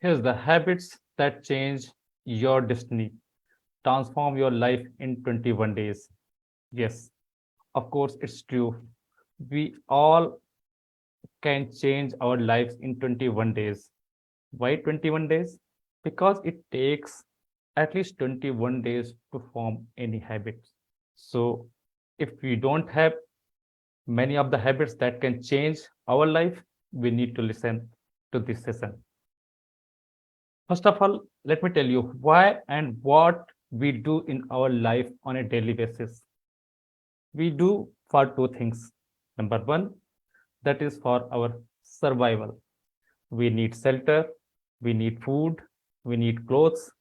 Here's the habits that change your destiny, transform your life in 21 days. Yes, of course, it's true. We all can change our lives in 21 days. Why 21 days? Because it takes at least 21 days to form any habits. So, if we don't have many of the habits that can change our life, we need to listen to this session. First of all, let me tell you why and what we do in our life on a daily basis. We do for two things. Number one, that is for our survival. We need shelter, we need food, we need clothes,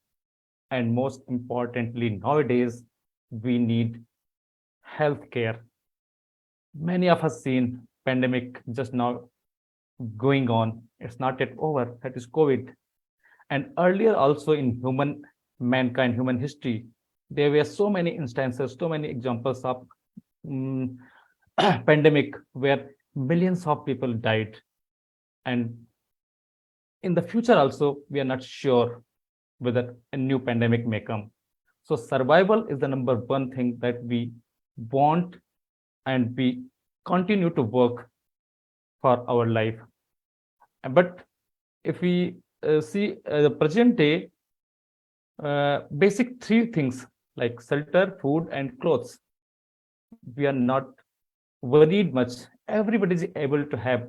and most importantly, nowadays, we need healthcare. Many of us seen pandemic just now going on. It's not yet over. That is COVID. And earlier also in human history, there were so many instances, so many examples of um, pandemic where millions of people died. And in the future also, we are not sure whether a new pandemic may come. So survival is the number one thing that we want and we continue to work for our life. But if we see the present day, basic three things like shelter, food, and clothes, we are not worried much. Everybody is able to have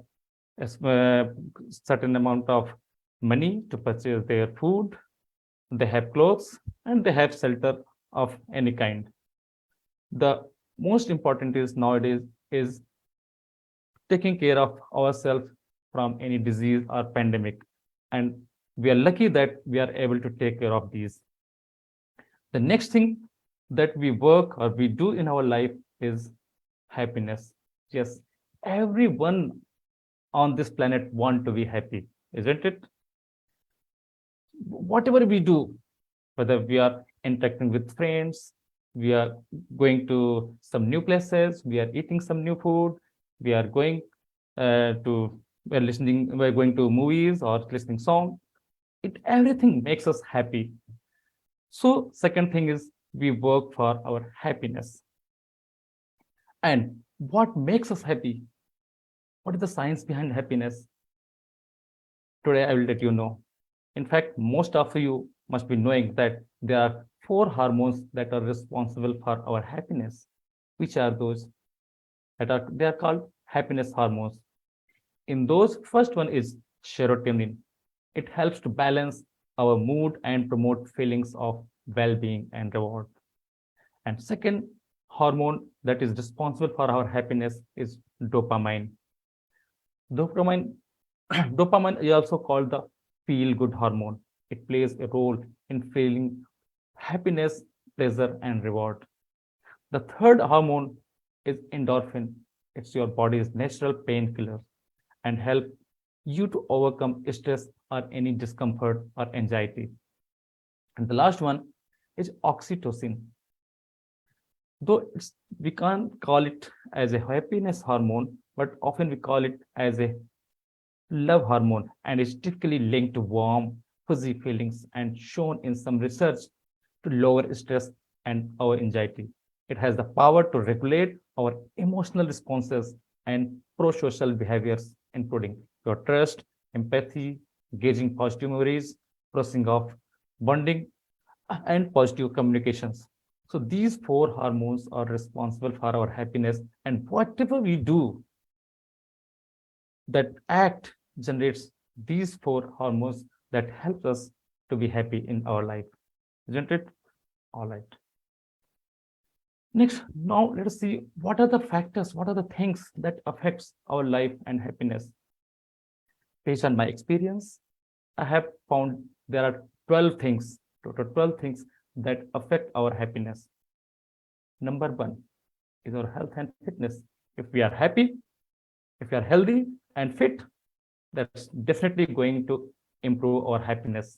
a certain amount of money to purchase their food, they have clothes, and they have shelter of any kind. The most important is nowadays is taking care of ourselves from any disease or pandemic. And we are lucky that we are able to take care of these. The next thing that we work or we do in our life is happiness. Yes, everyone on this planet want to be happy, isn't it? Whatever we do, whether we are interacting with friends, we are going to some new places, we are eating some new food, we are going to we're going to movies or listening song. Everything makes us happy. So second thing is we work for our happiness. And what makes us happy? What is the science behind happiness? Today I will let you know. In fact, most of you must be knowing that there are four hormones that are responsible for our happiness. Which are those? They are called happiness hormones. In those, first one is serotonin. It helps to balance our mood and promote feelings of well-being and reward. And second hormone that is responsible for our happiness is dopamine. Dopamine, dopamine is also called the feel-good hormone. It plays a role in feeling happiness, pleasure, and reward. The third hormone is endorphin. It's your body's natural painkiller and help you to overcome stress or any discomfort or anxiety. And the last one is oxytocin. Though we can't call it as a happiness hormone, but often we call it as a love hormone and is typically linked to warm, fuzzy feelings and shown in some research to lower stress and our anxiety. It has the power to regulate our emotional responses and pro-social behaviors, including your trust, empathy, gauging positive memories, processing of bonding, and positive communications. So these four hormones are responsible for our happiness, and whatever we do, that act generates these four hormones that helps us to be happy in our life, isn't it? All right. Next, now let us see what are the factors, what are the things that affects our life and happiness. Based on my experience, I have found there are 12 things, total 12 things that affect our happiness. Number one is our health and fitness. If we are happy, if we are healthy and fit, that's definitely going to improve our happiness.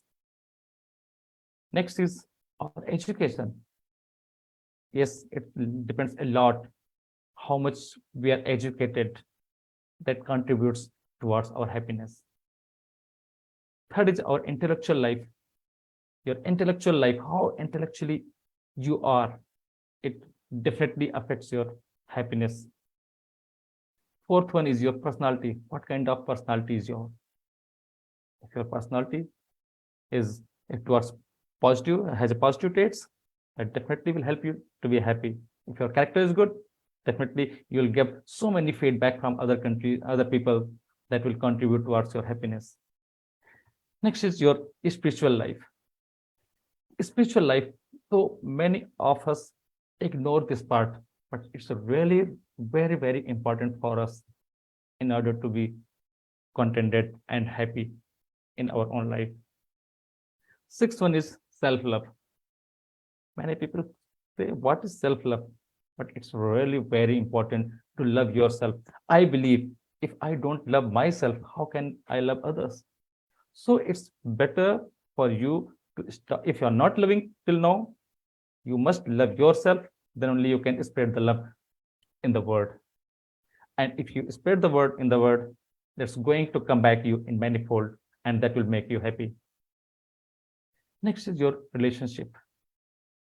Next is our education. Yes, it depends a lot how much we are educated, that contributes towards our happiness. Third is our intellectual life. Your intellectual life, how intellectually you are, it definitely affects your happiness. Fourth one is your personality. What kind of personality is your? If your personality is towards positive, has a positive traits, that definitely will help you to be happy. If your character is good, definitely you will get so many feedback from other countries, other people that will contribute towards your happiness. Next is your spiritual life. Spiritual life, so many of us ignore this part, but it's a really very, very important for us in order to be contented and happy in our own life. Sixth one is self-love. Many people say, what is self-love? But it's really very important to love yourself. I believe if I don't love myself, how can I love others? So it's better for you to start. If you're not loving till now, you must love yourself. Then only you can spread the love in the world. And if you spread the word in the world, that's going to come back to you in manifold, and that will make you happy. Next is your relationship.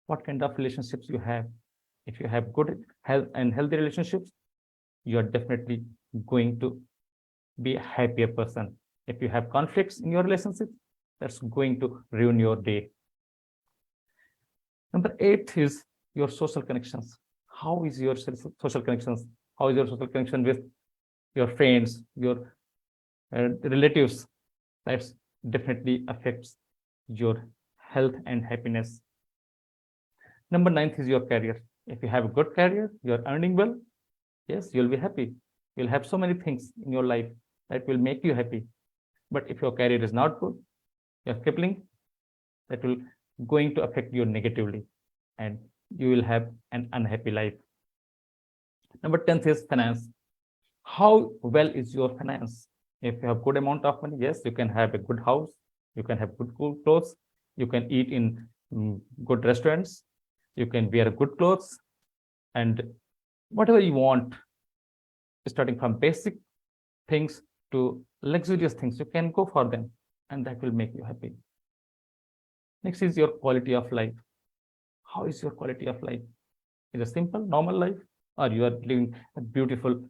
What kind of relationships you have? If you have good health and healthy relationships, you are definitely going to be a happier person. If you have conflicts in your relationship, that's going to ruin your day. Number 8 is your social connections. How is your social connections? How is your social connection with your friends, your relatives? That definitely affects your health and happiness. Number 9 is your career. If you have a good career, you're earning well, yes, you'll be happy. You'll have so many things in your life that will make you happy. But if your career is not good, you're crippling, that will going to affect you negatively, and you will have an unhappy life. Number 10 is finance. How well is your finance? If you have good amount of money, yes, you can have a good house, you can have good clothes, you can eat in good restaurants, you can wear good clothes, and whatever you want, starting from basic things to luxurious things, you can go for them, and that will make you happy. Next is your quality of life. How is your quality of life? Is a simple, normal life, or you are living a beautiful,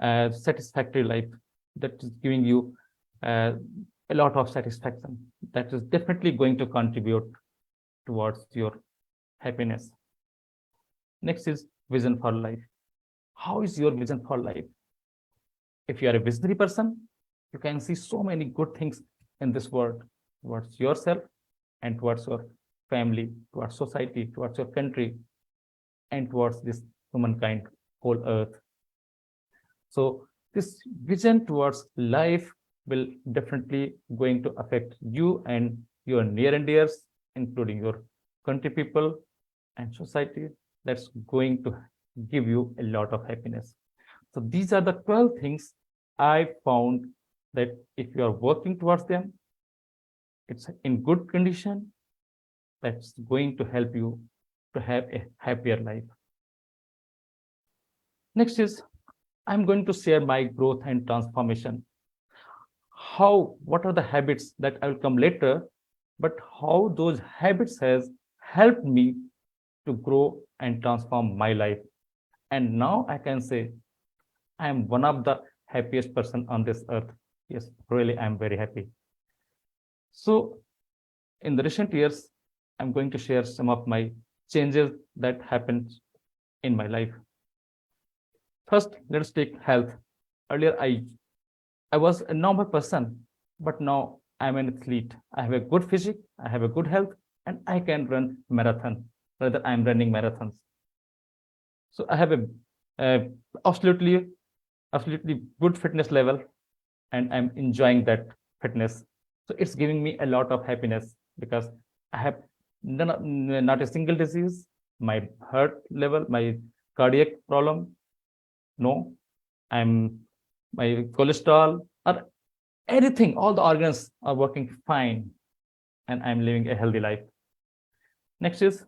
satisfactory life that is giving you a lot of satisfaction? That is definitely going to contribute towards your happiness. Next is vision for life. How is your vision for life? If you are a visionary person, you can see so many good things in this world towards yourself and towards your family, towards society, towards your country, and towards this humankind, whole earth. So this vision towards life will definitely going to affect you and your near and dears, including your country people and society. That's going to give you a lot of happiness. So these are the 12 things I found that if you are working towards them, it's in good condition, that's going to help you to have a happier life. Next is, I'm going to share my growth and transformation. What are the habits that I will come later, but how those habits has helped me to grow and transform my life. And now I can say I am one of the happiest person on this earth. Yes, really, I'm very happy. So in the recent years, I'm going to share some of my changes that happened in my life. First, let's take health. Earlier, I was a normal person, but now I'm an athlete. I have a good physique, I have a good health, and I can run marathon. Rather, I'm running marathons. So I have a absolutely good fitness level, and I'm enjoying that fitness. So it's giving me a lot of happiness because I have not a single disease. My heart level, my cardiac problem, no. My cholesterol or anything, all the organs are working fine, and I'm living a healthy life. Next is,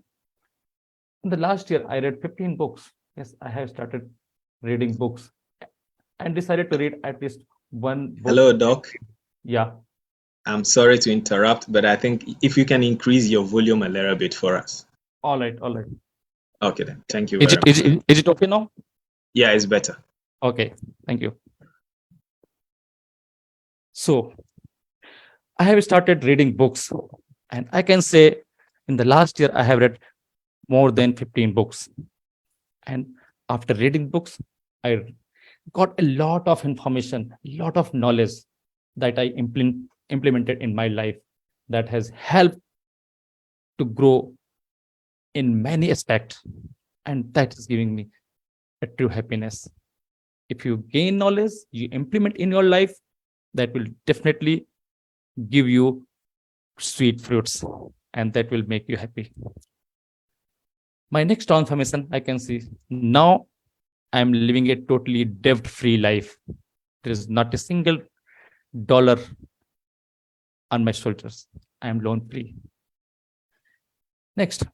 in the last year, I read 15 books. Yes, I have started reading books and decided to read at least one book. Hello, Doc. Yeah. I'm sorry to interrupt, but I think if you can increase your volume a little bit for us. All right, all right. Okay, then. Thank you Is very it much. is it okay now? Yeah, it's better. Okay, thank you. So I have started reading books, and I can say in the last year I have read more than 15 books. And after reading books, I got a lot of information, a lot of knowledge that I implemented in my life that has helped to grow in many aspects. And that is giving me a true happiness. If you gain knowledge, you implement in your life, that will definitely give you sweet fruits and that will make you happy. My next transformation, I can see now I'm living a totally debt free life. There is not a single dollar on my shoulders. I am loan free. Next,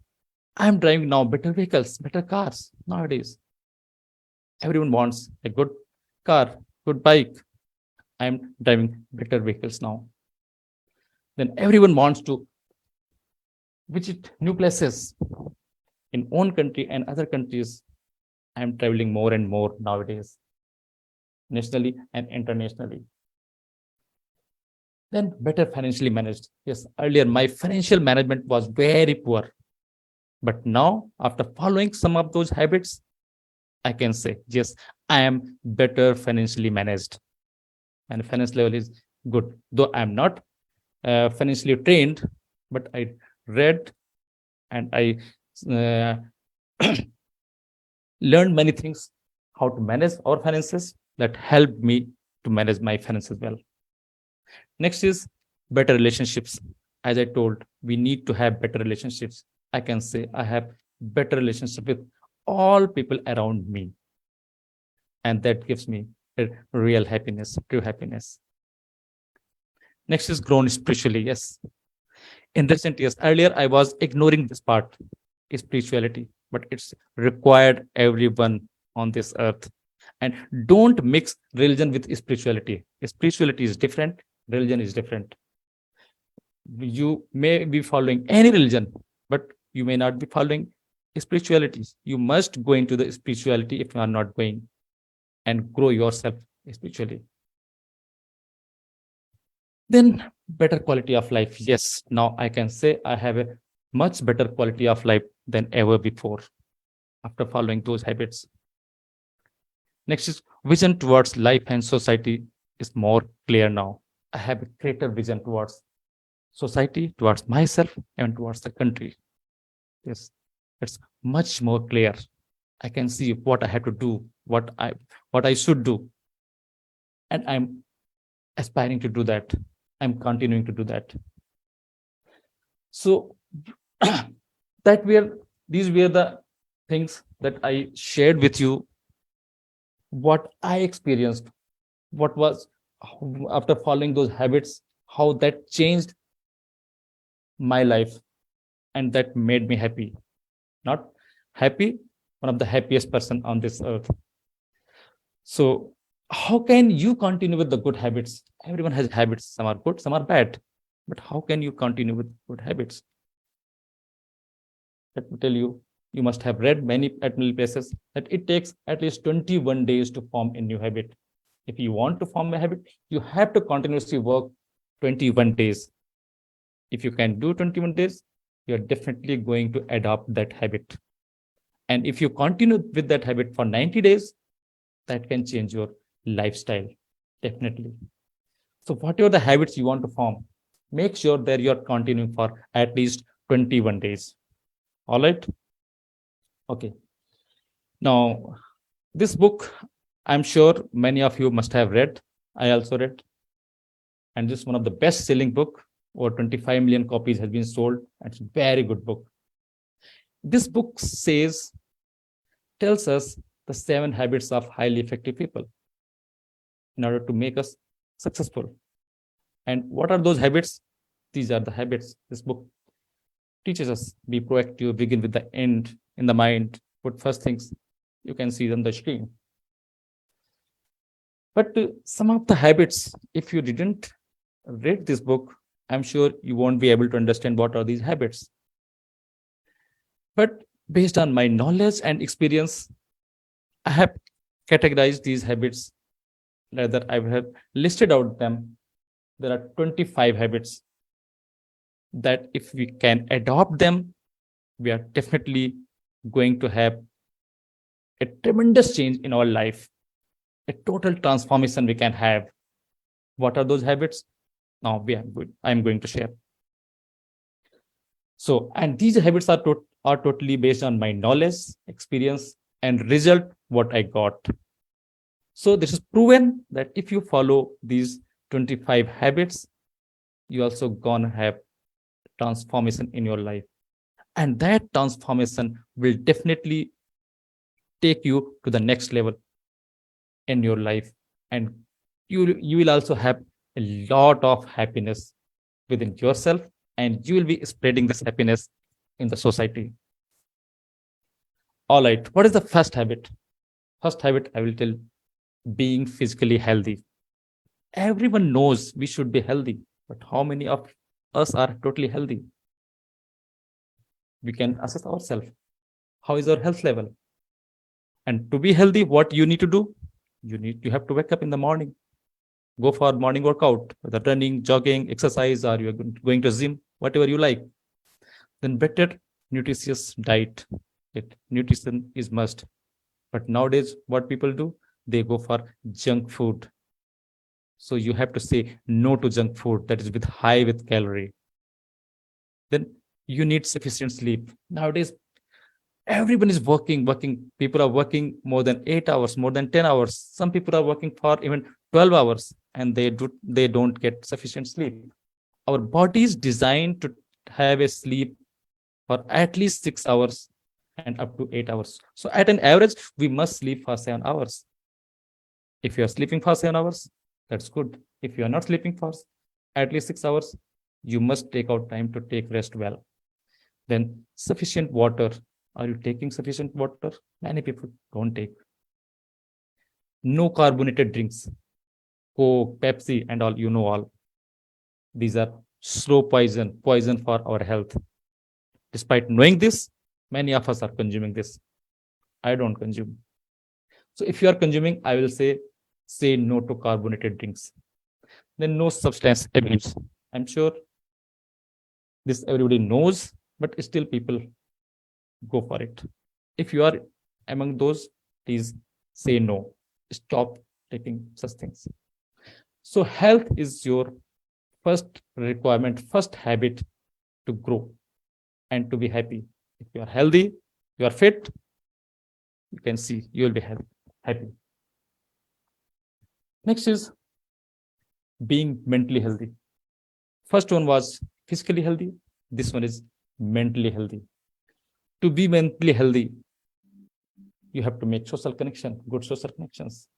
I am driving now better vehicles, better cars. Nowadays, everyone wants a good car, good bike. I am driving better vehicles now. Then everyone wants to visit new places in own country and other countries. I am traveling more and more nowadays, nationally and internationally. Then better financially managed. Yes, earlier my financial management was very poor. But now, after following some of those habits, I can say, yes, I am better financially managed. And finance level is good. Though I'm not financially trained, but I read and I uh, learned many things how to manage our finances that helped me to manage my finances well. Next is better relationships. As I told, we need to have better relationships. I can say I have better relationship with all people around me, and that gives me a real happiness, true happiness. Next is grown spiritually. Yes, in recent years, earlier I was ignoring this part, spirituality, but it's required everyone on this earth. And don't mix religion with spirituality. Spirituality is different, religion is different. You may be following any religion, but you may not be following spirituality. You must go into the spirituality if you are not going and grow yourself spiritually. Then better quality of life. Yes, now I can say I have a much better quality of life than ever before after following those habits. Next is vision towards life and society is more clear now. I have a greater vision towards society, towards myself, and towards the country. Yes, it's much more clear. I can see what I have to do, what I should do, and I'm aspiring to do that. I'm continuing to do that. So that were these were the things that I shared with you. What I experienced, what was after following those habits, how that changed my life, and that made me happy. Not happy, one of the happiest person on this earth. So how can you continue with the good habits? Everyone has habits. Some are good, some are bad. But how can you continue with good habits? Let me tell you, you must have read at many places that it takes at least 21 days to form a new habit. If you want to form a habit, you have to continuously work 21 days. If you can do 21 days, you're definitely going to adopt that habit. And if you continue with that habit for 90 days, that can change your lifestyle. Definitely. So, whatever the habits you want to form, make sure that you're continuing for at least 21 days. All right. Okay. Now, this book, I'm sure many of you must have read. I also read, and this is one of the best-selling book. Over 25 million copies has been sold. It's a very good book. This book tells us the 7 habits of highly effective people in order to make us successful. And what are those habits? These are the habits. This book teaches us be proactive, begin with the end in the mind, put first things. You can see on the screen. But some of the habits, if you didn't read this book, I'm sure you won't be able to understand what are these habits. But based on my knowledge and experience, I have categorized these habits, rather, I have listed out them. There are 25 habits that if we can adopt them, we are definitely going to have a tremendous change in our life, a total transformation we can have. What are those habits? Now I'm going to share. So, and these habits are totally based on my knowledge, experience, and result what I got. So this is proven that if you follow these 25 habits, you also gonna have transformation in your life. And that transformation will definitely take you to the next level in your life. And you will also have a lot of happiness within yourself, and you will be spreading this happiness in the society. All right, what is the first habit? First habit, I will tell, being physically healthy. Everyone knows we should be healthy, but how many of us are totally healthy? We can assess ourselves. How is our health level? And to be healthy, what you need to do? You have to wake up in the morning, go for morning workout, whether running, jogging, exercise, or you're going to gym, whatever you like. Then better nutritious diet. Nutrition is must. But nowadays, what people do? They go for junk food. So you have to say no to junk food that is with high with calorie. Then you need sufficient sleep. Nowadays, everyone is working. People are working more than 8 hours, more than 10 hours. Some people are working for even 12 hours, and they don't get sufficient sleep. Our body is designed to have a sleep for at least 6 hours and up to 8 hours. So at an average, we must sleep for 7 hours. If you are sleeping for 7 hours, that's good. If you are not sleeping for at least 6 hours, you must take out time to take rest well. Then sufficient water. Are you taking sufficient water? Many people don't take. No carbonated drinks, Coke, Pepsi, and all, you know all. These are slow poison for our health. Despite knowing this, many of us are consuming this. I don't consume. So if you are consuming, I will say no to carbonated drinks. Then no substance abuse. I'm sure this everybody knows, but still people go for it. If you are among those, please say no. Stop taking such things. So health is your first requirement, first habit to grow and to be happy. If you are healthy, you are fit, you can see you will be happy. Next is being mentally healthy. First one was physically healthy. This one is mentally healthy. To be mentally healthy, you have to make social connection, good social connections.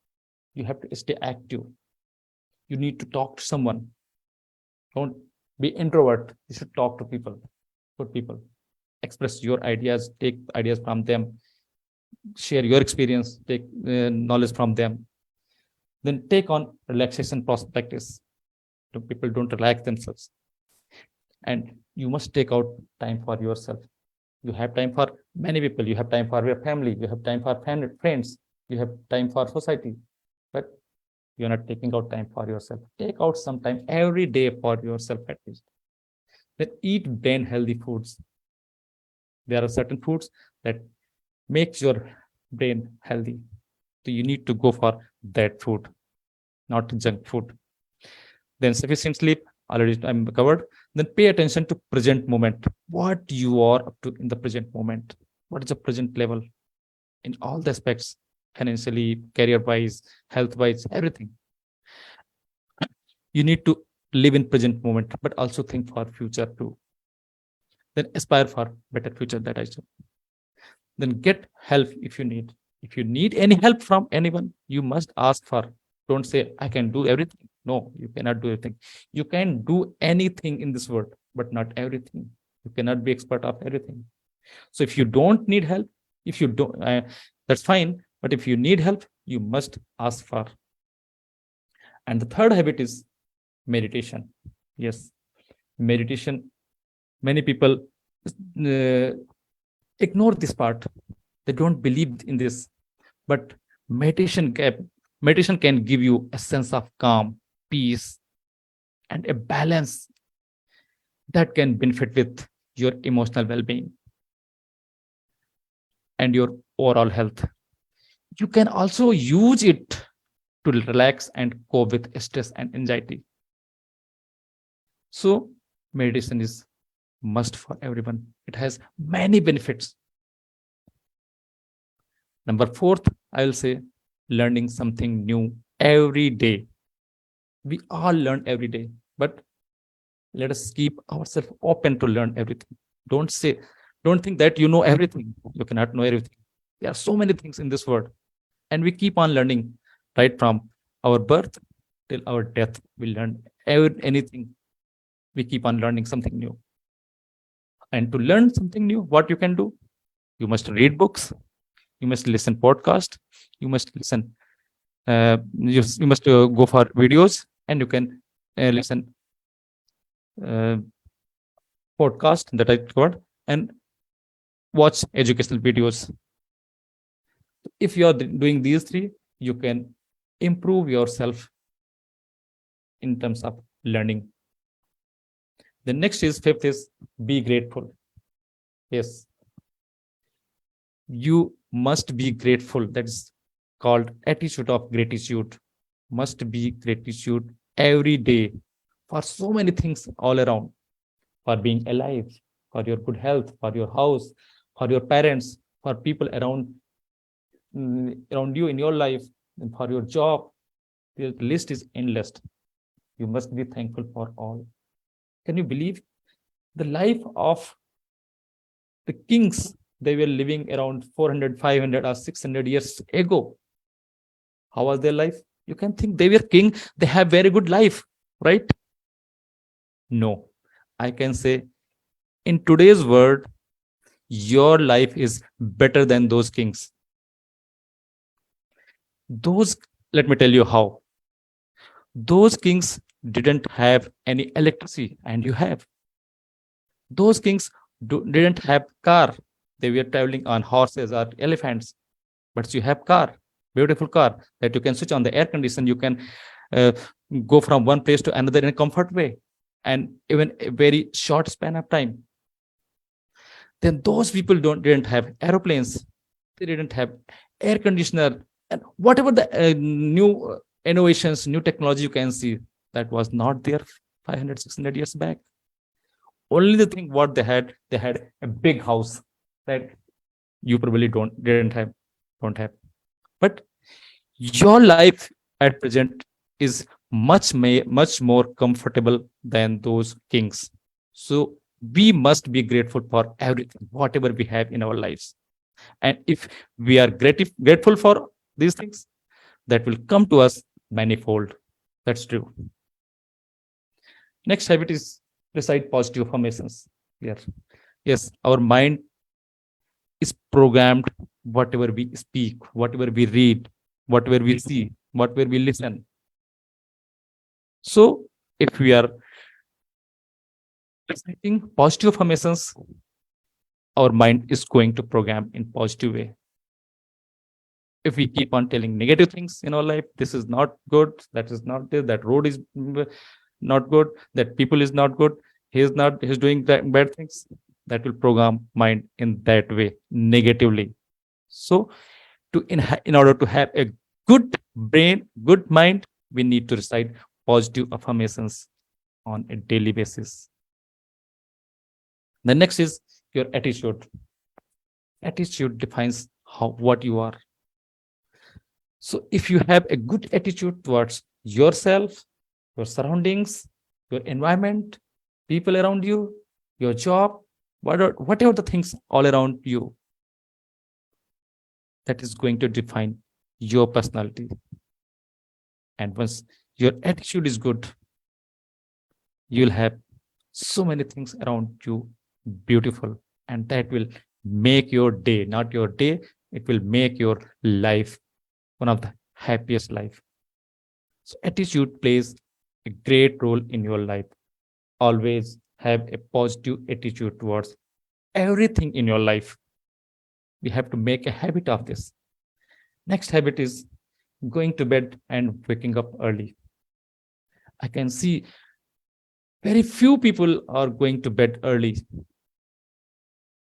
You have to stay active. You need to talk to someone. Don't be introvert. You should talk to people, good people. Express your ideas, take ideas from them, share your experience, take knowledge from them. Then take on relaxation practice. People don't relax themselves. And you must take out time for yourself. You have time for many people. You have time for your family. You have time for friends. You have time for society. But you're not taking out time for yourself. Take out some time every day for yourself at least. Then eat brain healthy foods. There are certain foods that makes your brain healthy. So you need to go for that food, not junk food. Then sufficient sleep, already I'm covered. Then pay attention to present moment. What you are up to in the present moment. What is the present level in all the aspects, financially, career-wise, health-wise, everything. You need to live in present moment, but also think for future too. Then aspire for better future that I said. Then get help if you need. If you need any help from anyone, you must ask for. Don't say, I can do everything. No, you cannot do everything. You can do anything in this world, but not everything. You cannot be expert of everything. So if you don't need help, if you don't, that's fine. But if you need help, you must ask for. And the third habit is meditation. Yes, Meditation, many people uh, ignore this part. They don't believe in this. But meditation can give you a sense of calm, peace, and a balance that can benefit with your emotional well-being and your overall health. You can also use it to relax and cope with stress and anxiety. So meditation is must for everyone. It has many benefits. Number fourth, I will say learning something new every day. We all learn every day, but let us keep ourselves open to learn everything. Don't say, don't think that you know everything. You cannot know everything. There are so many things in this world, and we keep on learning right from our birth till our death. We learn anything. We keep on learning something new. And to learn something new, what you can do? You must read books. You must listen podcast. You must listen. You must go for videos, and you can listen uh, podcast that I covered, and watch educational videos. If you are doing these three, you can improve yourself in terms of learning. The next is fifth is be grateful. Yes, you must be grateful. That is called attitude of gratitude. Must be gratitude every day for so many things all around, for being alive, for your good health, for your house, for your parents, for people around you in your life, and for your job. The list is endless. You must be thankful for all. Can you believe the life of the kings? They were living around 400, 500, or 600 years ago. How was their life? You can think they were king. They have very good life, right? No, I can say in today's world, your life is better than those kings. Those, let me tell you how. Those kings didn't have any electricity, and you have. Those kings didn't have car. They were traveling on horses or elephants, but you have car, beautiful car that you can switch on the air condition. You can uh, go from one place to another in a comfort way, and even a very short span of time. Then those people didn't have aeroplanes. They didn't have air conditioner, and whatever the new innovations, new technology you can see, that was not there 500, 600 years back. Only the thing what they had a big house that you probably don't have. But your life at present is much more comfortable than those kings. So we must be grateful for everything, whatever we have in our lives. And if we are grateful for these things, that will come to us manifold. That's true. Next habit is recite positive affirmations. Yes, yes, our mind is programmed. Whatever we speak, whatever we read, whatever we see, whatever we listen. So if we are reciting positive affirmations, our mind is going to program in positive way. If we keep on telling negative things in our life, this is not good, that is not this, that road is not good, that people is not good, he's doing bad things, that will program mind in that way negatively. So in order to have a good brain, good mind, we need to recite positive affirmations on a daily basis. The next is your attitude. Attitude defines what you are. So if you have a good attitude towards yourself, your surroundings, your environment, people around you, your job, whatever the things all around you, that is going to define your personality. And once your attitude is good, you'll have so many things around you beautiful, and that will make your day, not your day, it will make your life one of the happiest life. So attitude plays a great role in your life. Always have a positive attitude towards everything in your life. We have to make a habit of this. Next habit is going to bed and waking up early. I can see very few people are going to bed early,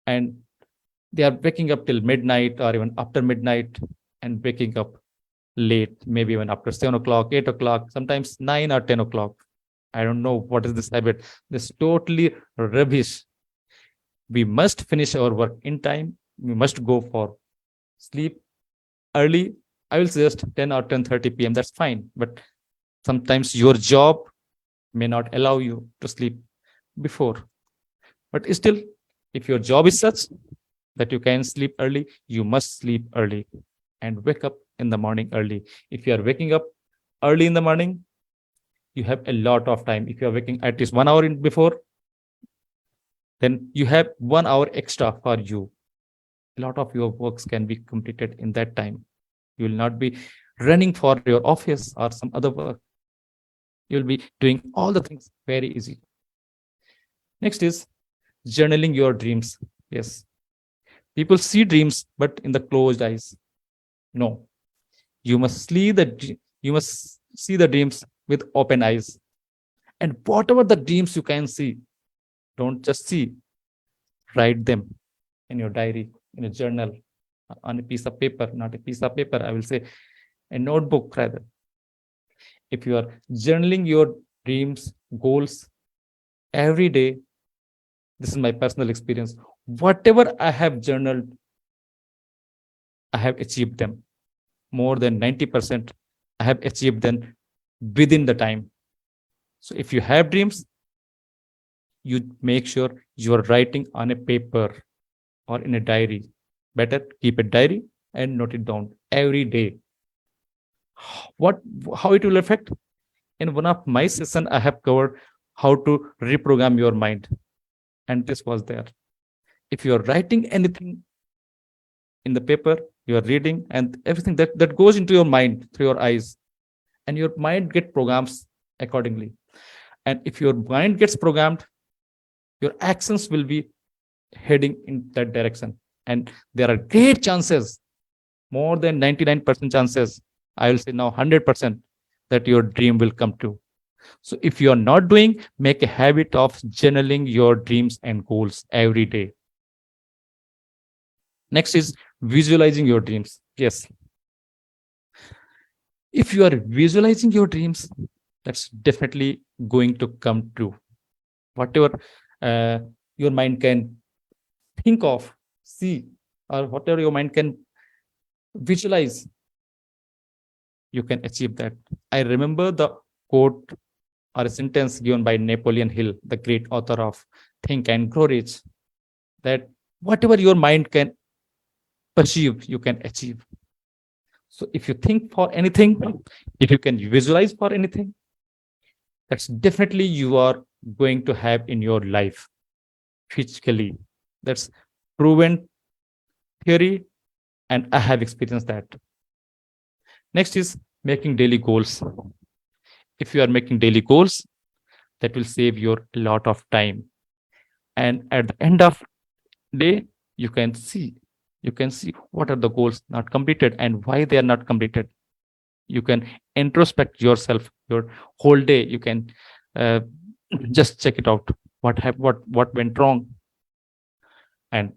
and they are waking up till midnight or even after midnight and waking up late, maybe even after 7 o'clock, 8 o'clock, sometimes 9 or 10 o'clock. I don't know what is this habit. This totally rubbish. We must finish our work in time. We must go for sleep early. I will suggest 10 or 10:30 p.m. That's fine. But sometimes your job may not allow you to sleep before. But still, if your job is such that you can sleep early, you must sleep early and wake up in the morning early. If you are waking up early in the morning, you have a lot of time. If you are waking at least 1 hour in before, then you have 1 hour extra for you. A lot of your works can be completed in that time. You will not be running for your office or some other work. You'll be doing all the things very easy. Next is journaling your dreams. Yes, people see dreams, but in the closed eyes. No, you must see the dreams with open eyes. And whatever the dreams you can see, don't just see, write them in your diary, in a journal, on a piece of paper, not a piece of paper, I will say a notebook rather. If you are journaling your dreams, goals every day, this is my personal experience. Whatever I have journaled, I have achieved them. More than 90%, I have achieved them within the time. So if you have dreams, you make sure you are writing on a paper or in a diary. Better keep a diary and note it down every day. What how it will affect? In one of my session, I have covered how to reprogram your mind, and this was there. If you are writing anything in the paper, you are reading, and everything that goes into your mind through your eyes, and your mind get programs accordingly. And if your mind gets programmed, your actions will be heading in that direction. And there are great chances, more than 99% chances, I will say now 100%, that your dream will come true. So if you are not doing, make a habit of journaling your dreams and goals every day. Next is visualizing your dreams. Yes, if you are visualizing your dreams, that's definitely going to come true. Whatever uh, your mind can think of, see, or whatever your mind can visualize, you can achieve that. I remember the quote or a sentence given by Napoleon Hill, the great author of Think and Grow Rich, that whatever your mind can perceive, you can achieve. So if you think for anything, if you can visualize for anything, that's definitely you are going to have in your life physically. That's proven theory, and I have experienced that. Next is making daily goals. If you are making daily goals, that will save you a lot of time. And at the end of day, you can see what are the goals not completed and why they are not completed. You can introspect yourself your whole day. You can uh, just check it out, what went wrong, and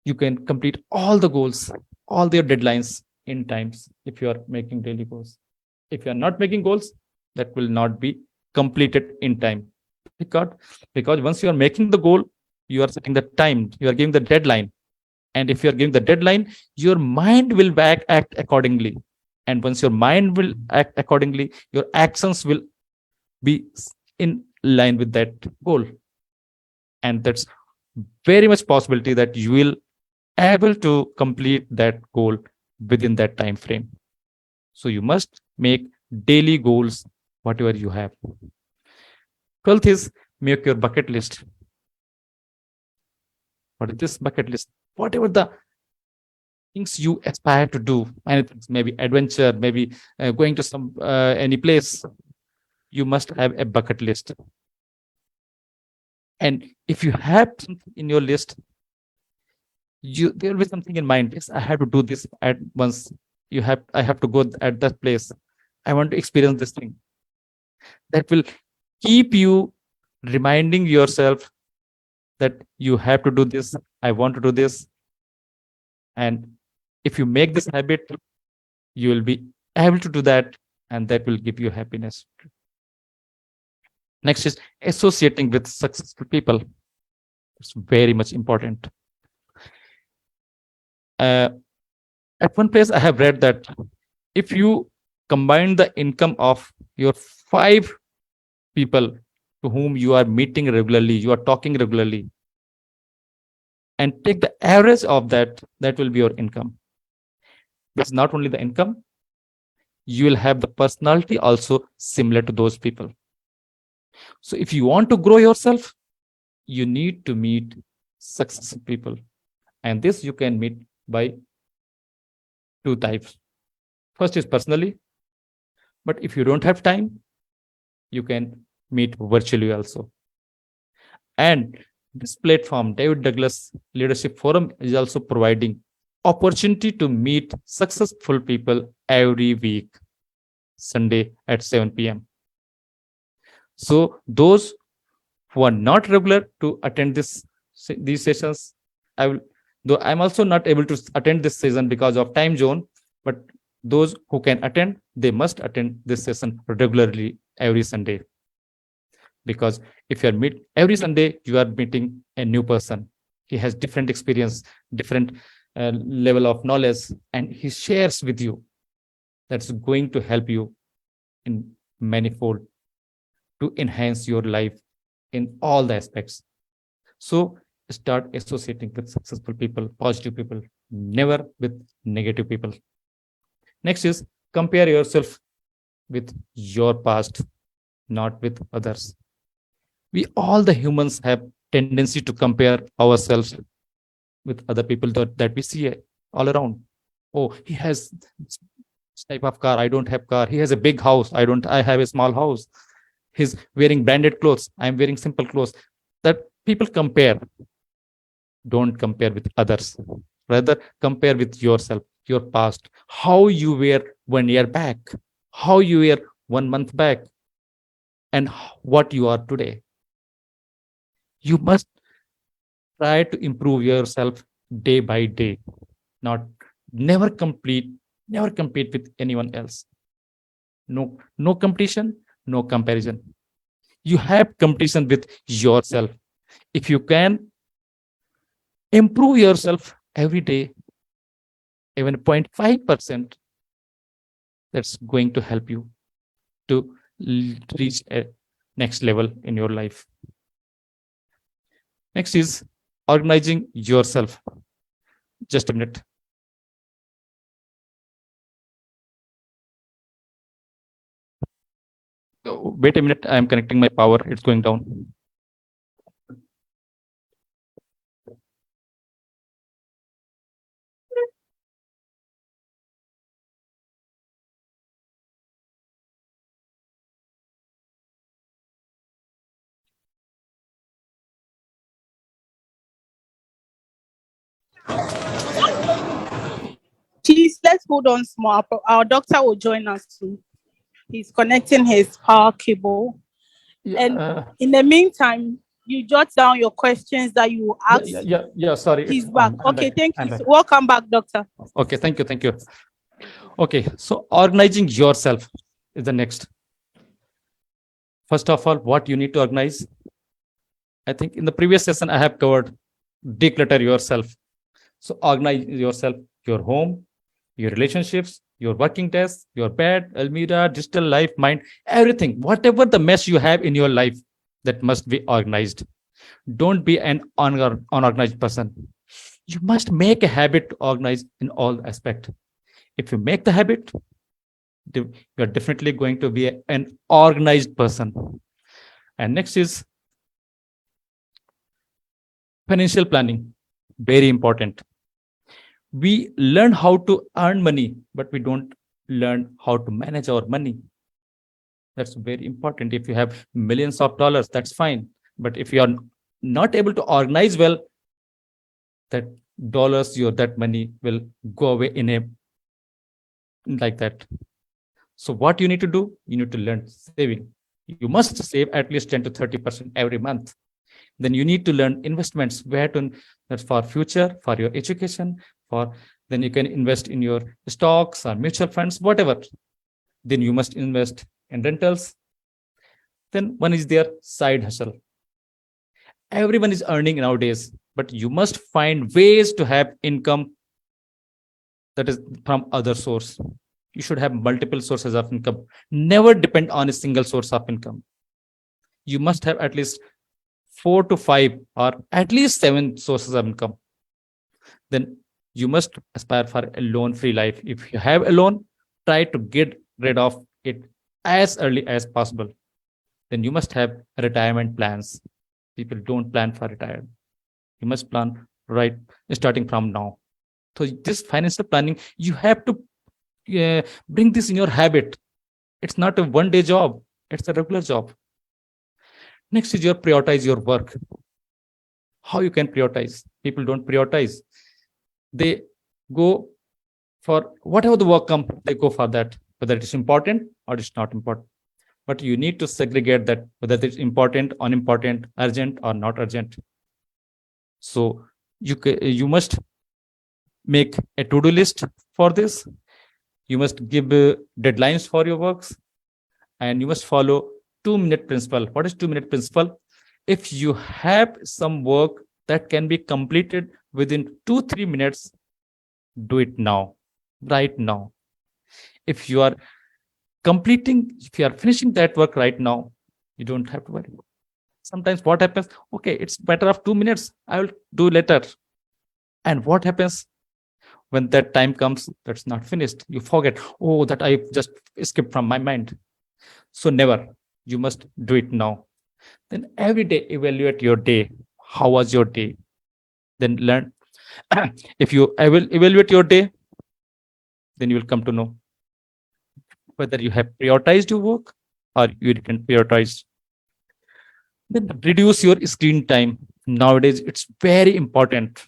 you can complete all the goals, all their deadlines in times if you are making daily goals. If you are not making goals, that will not be completed in time, because once you are making the goal, you are setting the time, you are giving the deadline, and if you are giving the deadline, your mind will act accordingly, and once your mind will act accordingly, your actions will be in line with that goal, and that's very much possibility that you will able to complete that goal within that time frame. So you must make daily goals, whatever you have. 12th is make your bucket list. What is this bucket list? Whatever the things you aspire to do, anything, maybe adventure, maybe going to some any place, you must have a bucket list. And if you have something in your list, there will be something in mind. Yes, I have to do this at once. I have to go at that place. I want to experience this thing. That will keep you reminding yourself that you have to do this. I want to do this. And if you make this habit, you will be able to do that, and that will give you happiness. Next is associating with successful people. It's very much important. Uh, at one place, I have read that if you combine the income of your five people to whom you are meeting regularly, you are talking regularly, and take the average of that, that will be your income. It's not only the income, you will have the personality also similar to those people. So if you want to grow yourself, you need to meet successful people. And this you can meet by two types. First is personally, but if you don't have time, you can meet virtually also. And this platform, David Douglas Leadership Forum, is also providing opportunity to meet successful people every week, Sunday at 7 p.m. So those who are not regular to attend these sessions, I will, though I'm also not able to attend this session because of time zone, but those who can attend, they must attend this session regularly every Sunday. Because if you are meet every Sunday, you are meeting a new person. He has different experience, different level of knowledge, and he shares with you. That's going to help you in manifold to enhance your life in all the aspects. So start associating with successful people, positive people, never with negative people. Next is compare yourself with your past, not with others. We all the humans have tendency to compare ourselves with other people that we see all around. Oh, he has this type of car, I don't have car. He has a big house, I have a small house. He's wearing branded clothes, I'm wearing simple clothes. That people compare. Don't compare with others. Rather, compare with yourself, your past, how you were 1 year back, how you were 1 month back, and what you are today. You must try to improve yourself day by day, not never complete, never compete with anyone else. No competition, no comparison. You have competition with yourself. If you can improve yourself every day, even 0.5%, that's going to help you to reach a next level in your life. Next is organizing yourself. Just a minute. Wait a minute. I am connecting my power. It's going down. Please, let's hold on small. Our doctor will join us soon. He's connecting his power cable. Yeah, And in the meantime, you jot down your questions that you will ask. yeah. Sorry, He's back. I'm Okay, back. thank I'm you. back. Welcome back, doctor. Okay, thank you. Okay, so organizing yourself is the next. First of all, what you need to organize. I think in the previous session I have covered declutter yourself. So organize yourself, your home, your relationships, your working desk, your bed, almirah, digital life, mind, everything, whatever the mess you have in your life, that must be organized. Don't be an unorganized person. You must make a habit to organize in all aspects. If you make the habit, you are definitely going to be an organized person. And next is financial planning. Very important. We learn how to earn money, but we don't learn how to manage our money. That's very important. If you have millions of dollars, that's fine. But if you are not able to organize well, that dollars, your that money will go away in a like that. So what you need to do, you need to learn saving. You must save at least 10 to 30% every month. Then you need to learn investments, where to, that's for future, for your education, for, then you can invest in your stocks or mutual funds, whatever. Then you must invest in rentals. Then one is their side hustle. Everyone is earning nowadays, but you must find ways to have income that is from other source. You should have multiple sources of income. Never depend on a single source of income. You must have at least 4 to 5 or at least 7 sources of income. Then you must aspire for a loan free life. If you have a loan, try to get rid of it as early as possible. Then you must have retirement plans. People don't plan for retirement. You must plan right starting from now. So this financial planning, you have to bring this in your habit. It's not a one-day job. It's a regular job. Next is your prioritize your work. How you can prioritize? People don't prioritize. They go for whatever the work comes, they go for that, whether it is important or it's not important. But you need to segregate that, whether it's important, unimportant, urgent or not urgent. So you must make a to-do list for this. You must give deadlines for your works, and you must follow 2-minute principle. What is 2-minute principle? If you have some work that can be completed within 2-3 minutes, do it now, right now. If you are finishing that work right now, you don't have to worry. Sometimes what happens, okay, it's better of 2 minutes, I will do later. And what happens when that time comes, that's not finished? You forget, oh, that I just skipped from my mind. So never, you must do it now. Then every day evaluate your day. How was your day? Then learn. If you will evaluate your day, then you will come to know whether you have prioritized your work or you didn't prioritize. Then reduce your screen time. Nowadays, it's very important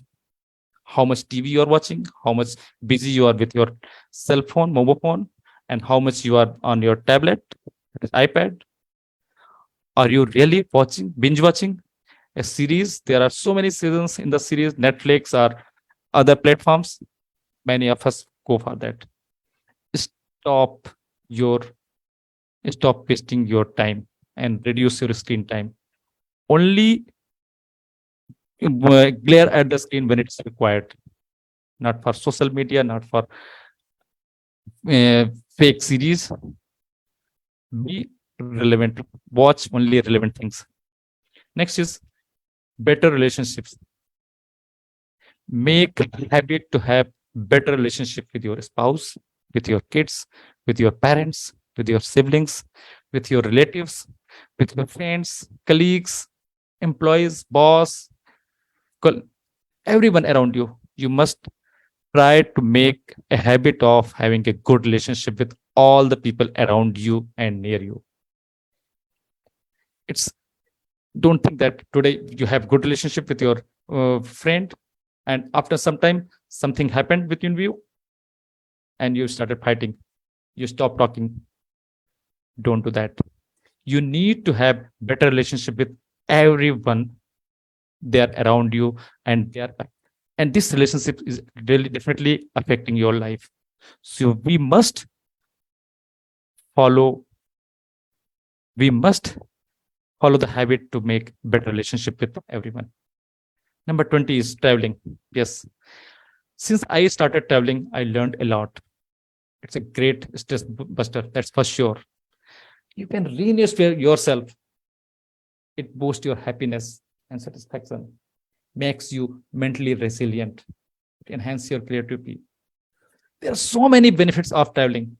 how much TV you are watching, how much busy you are with your cell phone, mobile phone, and how much you are on your tablet, iPad. Are you really watching, binge watching a series? There are so many seasons in the series, Netflix or other platforms. Many of us go for that. Stop your stop wasting your time and reduce your screen time. Only glare at the screen when it's required, not for social media, not for fake series. Be relevant. Watch only relevant things. Next is better relationships. Make a habit to have better relationship with your spouse, with your kids, with your parents, with your siblings, with your relatives, with your friends, colleagues, employees, boss, everyone around you. You must try to make a habit of having a good relationship with all the people around you and near you. It's don't think that today you have good relationship with your friend, and after some time something happened between you and you started fighting, you stop talking. Don't do that. You need to have better relationship with everyone there around you, and this relationship is really definitely affecting your life. So follow we must follow the habit to make better relationship with everyone. Number 20 is traveling. Yes, since I started traveling, I learned a lot. It's a great stress buster, that's for sure. You can reinvest yourself. It boosts your happiness and satisfaction, makes you mentally resilient, it enhances your creativity. There are so many benefits of traveling.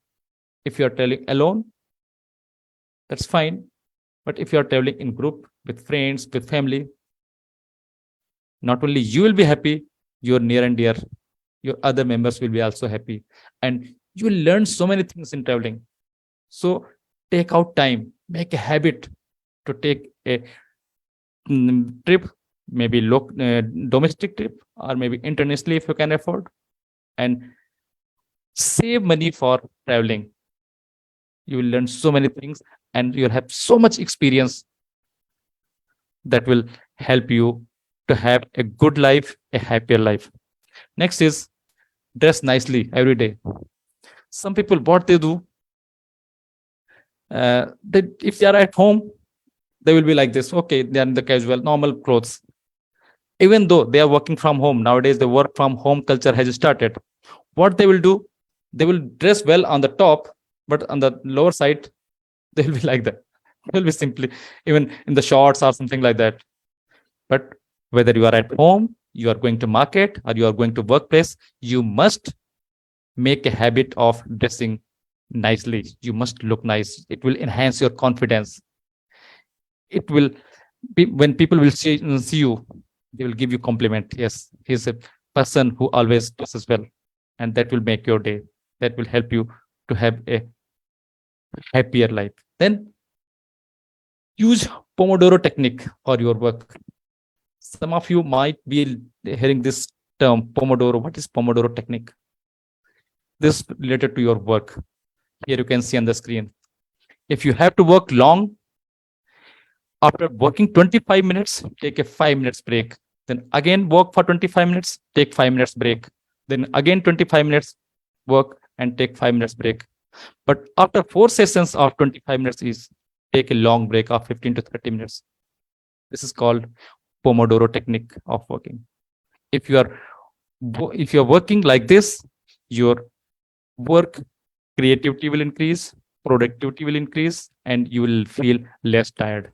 If you're traveling alone, that's fine. But if you're traveling in group, with friends, with family, not only you will be happy, your near and dear, your other members will be also happy. And you will learn so many things in traveling. So take out time, make a habit to take a trip maybe domestic trip, or maybe internationally if you can afford, and save money for traveling. You will learn so many things, and you'll have so much experience that will help you to have a good life, a happier life. Next is dress nicely every day. Some people, what they do, if they are at home, they will be like this. Okay, they are in the casual, normal clothes. Even though they are working from home, nowadays the work from home culture has started. What they will do, they will dress well on the top, but on the lower side, they will be like that. They will be simply, even in the shorts or something like that. But whether you are at home, you are going to market, or you are going to workplace, you must make a habit of dressing nicely. You must look nice. It will enhance your confidence. It will be, when people will see you, they will give you compliment. Yes, he's a person who always dresses well, and that will make your day. That will help you to have a happier life. Then use Pomodoro technique for your work. Some of you might be hearing this term Pomodoro. What is Pomodoro technique? This related to your work. Here you can see on the screen. If you have to work long, after working 25 minutes, take a 5 minutes break. Then again work for 25 minutes, take 5 minutes break. Then again 25 minutes work and take 5 minutes break. But after 4 sessions of 25 minutes is take a long break of 15 to 30 minutes. This is called Pomodoro technique of working. If you are working like this, your work creativity will increase, productivity will increase, and you will feel less tired,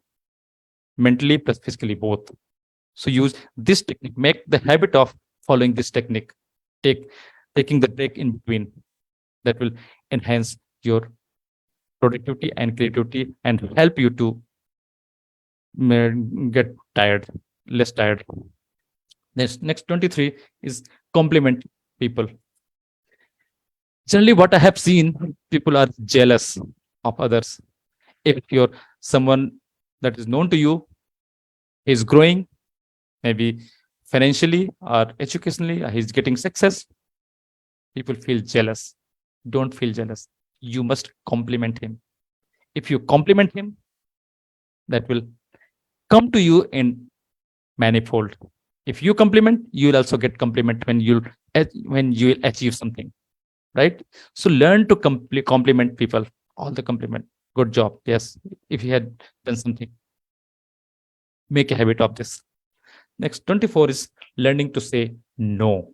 mentally plus physically both. So use this technique. Make the habit of following this technique. Taking the break in between. That will enhance your productivity and creativity and help you to get tired, less tired. Next 23 is compliment people. Generally, what I have seen, people are jealous of others. If you're someone that is known to you is growing, maybe financially or educationally, he's getting success, people feel jealous. Don't feel jealous. You must compliment him. If you compliment him, that will come to you in manifold. If you compliment, you will also get compliment when you will achieve something, right? So learn to compliment people. All the compliment. Good job. Yes, if you had done something, make a habit of this. Next 24 is learning to say no.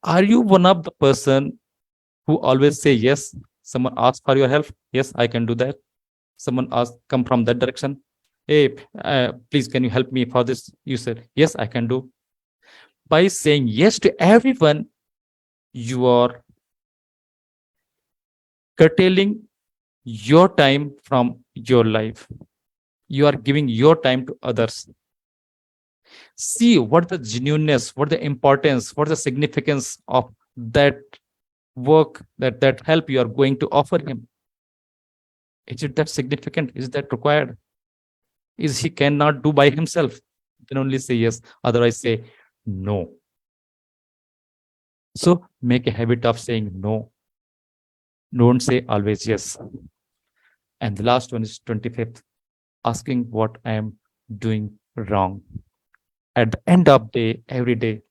Are you one of the person who always say yes? Someone asks for your help, yes, I can do that. Someone asks, come from that direction, hey, please can you help me for this? You said yes, I can do. By saying yes to everyone, you are curtailing your time from your life. You are giving your time to others. See what the genuineness, what the importance, what the significance of that work, that help you are going to offer him. Is it that significant? Is that required? Is he cannot do by himself? Then only say yes. Otherwise say no. So make a habit of saying no. Don't say always yes. And the last one is 25th, asking what I am doing wrong. At the end of the day, every day,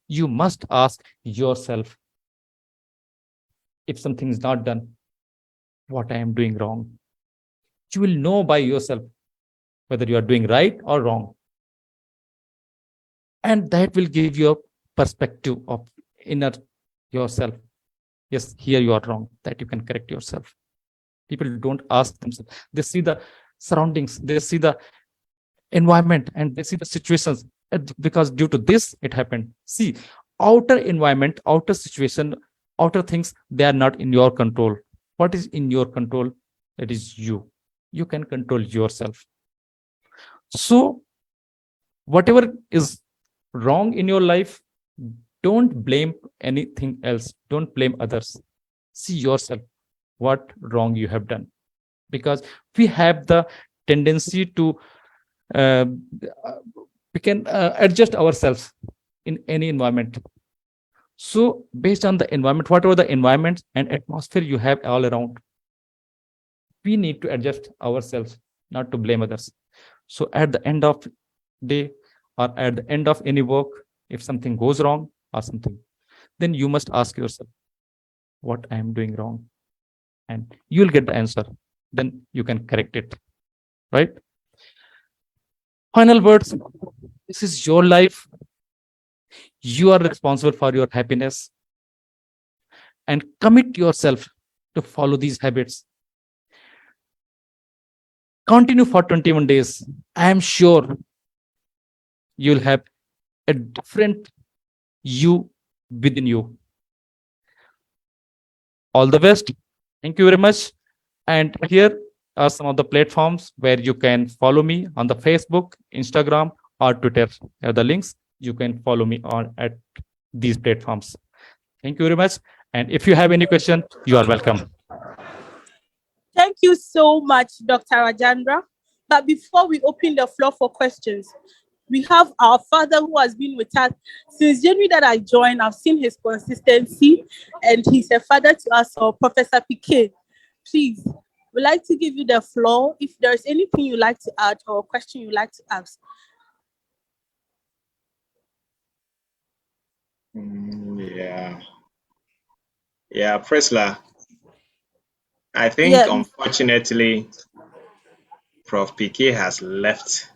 you must ask yourself, if something is not done, what I am doing wrong. You will know by yourself whether you are doing right or wrong. And that will give you a perspective of inner yourself. Yes, here you are wrong, that you can correct yourself. People don't ask themselves. They see the surroundings, they see the environment, and they see the situations. Because due to this, it happened. See, outer environment, outer situation, outer things, they are not in your control. What is in your control? That is you. You can control yourself. So, whatever is wrong in your life, don't blame anything else. Don't blame others. See yourself, what wrong you have done. Because we have the tendency to uh, we can adjust ourselves in any environment. So based on the environment, whatever the environment and atmosphere you have all around, we need to adjust ourselves, not to blame others. So at the end of day or at the end of any work, if something goes wrong or something, then you must ask yourself what I am doing wrong, and you'll get the answer. Then you can correct it, right? Final words. This is your life. You are responsible for your happiness, and commit yourself to follow these habits. Continue for 21 days. I am sure you'll have a different you within you. All the best. Thank you very much. And here are some of the platforms where you can follow me on the Facebook, Instagram, or Twitter. Here are the links. You can follow me on at these platforms. Thank you very much. And if you have any question, you are welcome. Thank you so much, Dr. Rajendra. But before we open the floor for questions, we have our father who has been with us since January that I joined. I've seen his consistency, and he's a father to us, or Professor PK. Please, we'd like to give you the floor if there's anything you'd like to add or a question you'd like to ask. Yeah, Prisla. I think, Yeah. unfortunately, Prof. PK has left,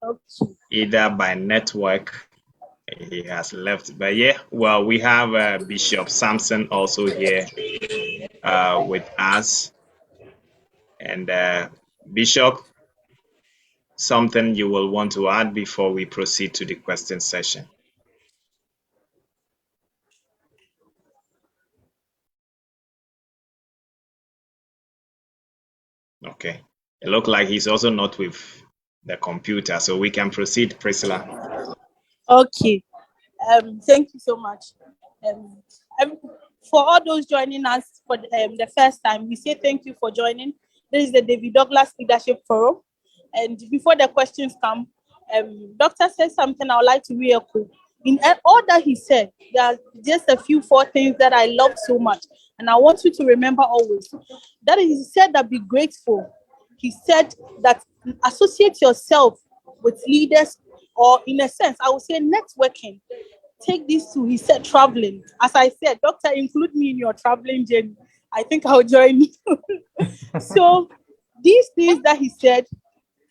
Okay. either by network, he has left. But yeah, well, we have Bishop Samson also here with us. And Bishop, something you will want to add before we proceed to the question session? Okay. It looks like he's also not with the computer, so we can proceed, Priscilla. Okay. Thank you so much. Um, um, for all those joining us for the first time, we say thank you for joining. This is the David Douglas Leadership Forum. And before the questions come, Doctor said something I would like to re-echo. In all that he said, there are just a few four things that I love so much. And I want you to remember always. That is, he said that be grateful. He said that associate yourself with leaders, or in a sense, I would say networking. Take these two. He said traveling. As I said, doctor, include me in your traveling journey. I think I'll join you. So these things that he said,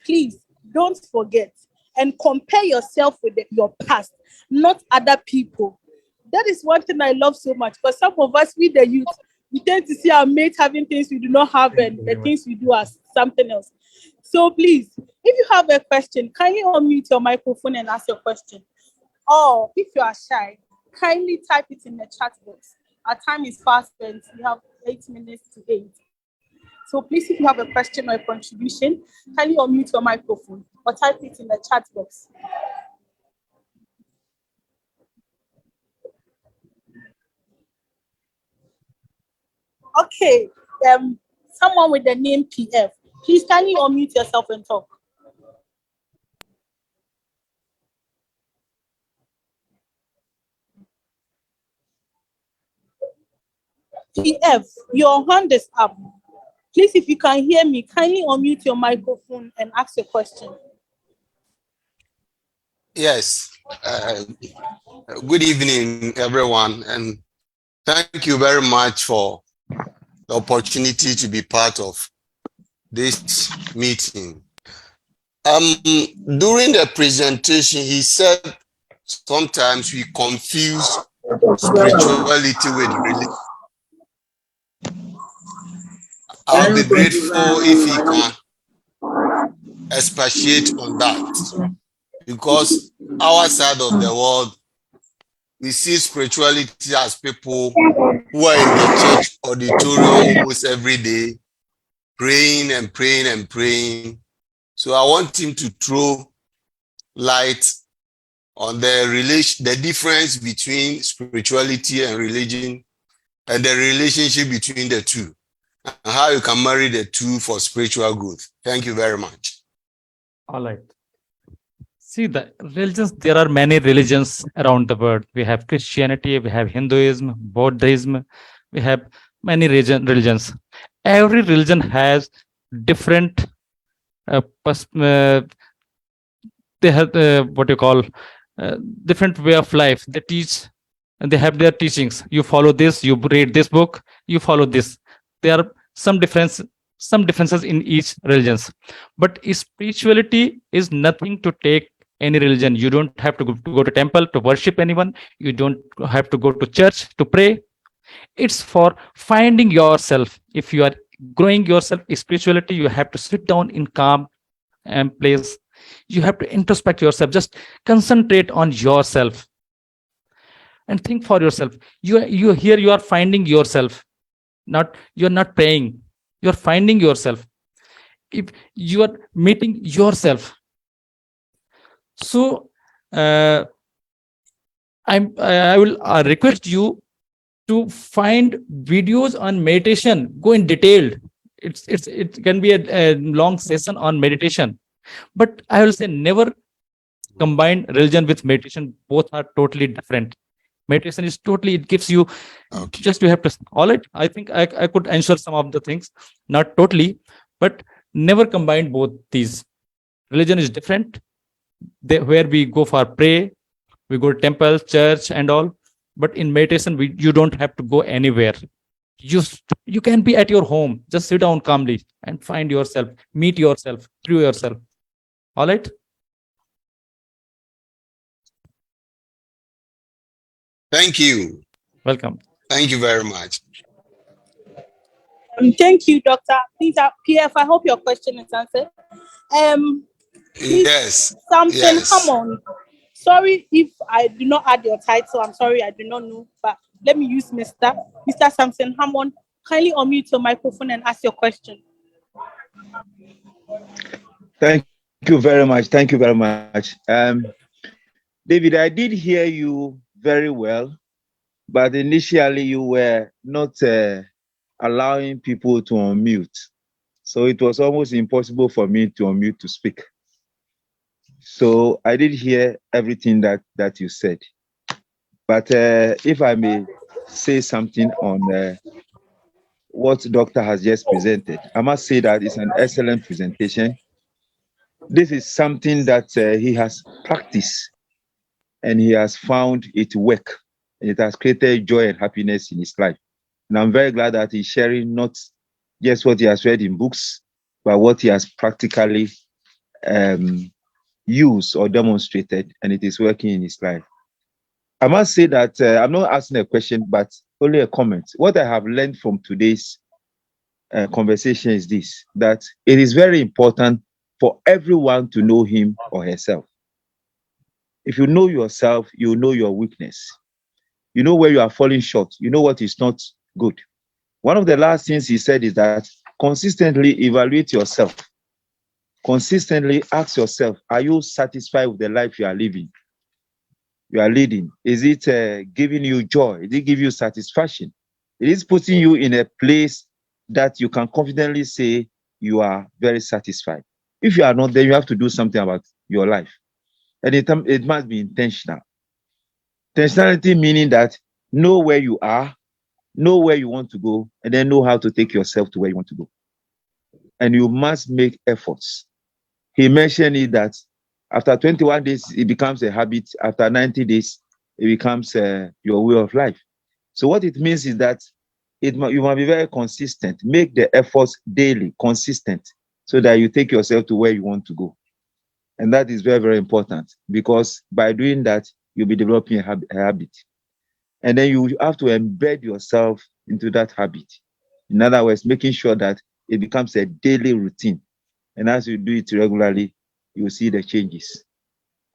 please don't forget and compare yourself with your past, not other people. That is one thing I love so much, because some of us, we the youth, we tend to see our mates having things we do not have and the things we do as something else. So please, if you have a question, can you unmute your microphone and ask your question? Or if you are shy, kindly type it in the chat box. Our time is fast spent. We have 8 minutes to 8. So please, if you have a question or a contribution, kindly unmute your microphone or type it in the chat box. Okay, someone with the name PF, please kindly unmute yourself and talk. PF, your hand is up. Please, if you can hear me, kindly unmute your microphone and ask your question. Yes. Good evening, everyone, and thank you very much for the opportunity to be part of this meeting. During the presentation, he said sometimes we confuse spirituality with religion. I'll be grateful if he can expatiate on that, because our side of the world, we see spirituality as people who are in the church auditorium almost every day, praying and praying and praying. So I want him to throw light on the difference between spirituality and religion, and the relationship between the two, and how you can marry the two for spiritual growth. Thank you very much. All right. See, the religions, there are many religions around the world. We have Christianity, we have Hinduism, Buddhism, we have many religions. Every religion has different they have what you call different way of life. They teach and they have their teachings. You follow this, you read this book, you follow this. There are some differences in each religions, but spirituality is nothing to take any religion. You don't have to go to temple to worship anyone. You don't have to go to church to pray. It's for finding yourself. If you are growing yourself spirituality, you have to sit down in calm and place. You have to introspect yourself, just concentrate on yourself and think for yourself. You here, you are finding yourself, not, you're not praying, you're finding yourself. If you are meeting yourself, so uh, I will request you to find videos on meditation, go in detailed. It can be a long session on meditation, but I will say never combine religion with meditation. Both are totally different. Meditation is totally, it gives you, Okay. just you have to, all right. I think I could answer some of the things, not totally, but never combine both these. Religion is different. Where we go for pray, we go to temple, church and all, but in meditation you don't have to go anywhere. You can be at your home, just sit down calmly and find yourself, meet yourself through yourself. All right. Thank you. Welcome. Thank you very much. Thank you, Doctor. Please, PF, I hope your question is answered. Please, Yes. Samson Yes. Hammond. Sorry if I do not add your title. I'm sorry, I do not know. But let me use Mr. Samson Hammond. Kindly unmute your microphone and ask your question. Thank you very much. Thank you very much. David, I did hear you very well, but initially you were not allowing people to unmute. So it was almost impossible for me to unmute to speak. So I did hear everything that you said. But if I may say something on what Doctor has just presented, I must say that it's an excellent presentation. This is something that he has practiced and he has found it work. And it has created joy and happiness in his life. And I'm very glad that he's sharing not just what he has read in books, but what he has practically used or demonstrated, and it is working in his life. I must say that I'm not asking a question, but only a comment. What I have learned from today's conversation is this, that it is very important for everyone to know him or herself. If you know yourself, you know your weakness. You know where you are falling short. You know what is not good. One of the last things he said is that consistently evaluate yourself. Consistently ask yourself, are you satisfied with the life you are living? You are leading? Is it giving you joy? Is it give you satisfaction? It is putting you in a place that you can confidently say you are very satisfied. If you are not, then you have to do something about your life. And it must be intentional. Intentionality meaning that know where you are, know where you want to go, and then know how to take yourself to where you want to go. And you must make efforts. He mentioned it that after 21 days, it becomes a habit. After 90 days, it becomes your way of life. So what it means is that you must be very consistent. Make the efforts daily, consistent, so that you take yourself to where you want to go. And that is very, very important, because by doing that, you'll be developing a habit. And then you have to embed yourself into that habit. In other words, making sure that it becomes a daily routine. And as you do it regularly, you will see the changes.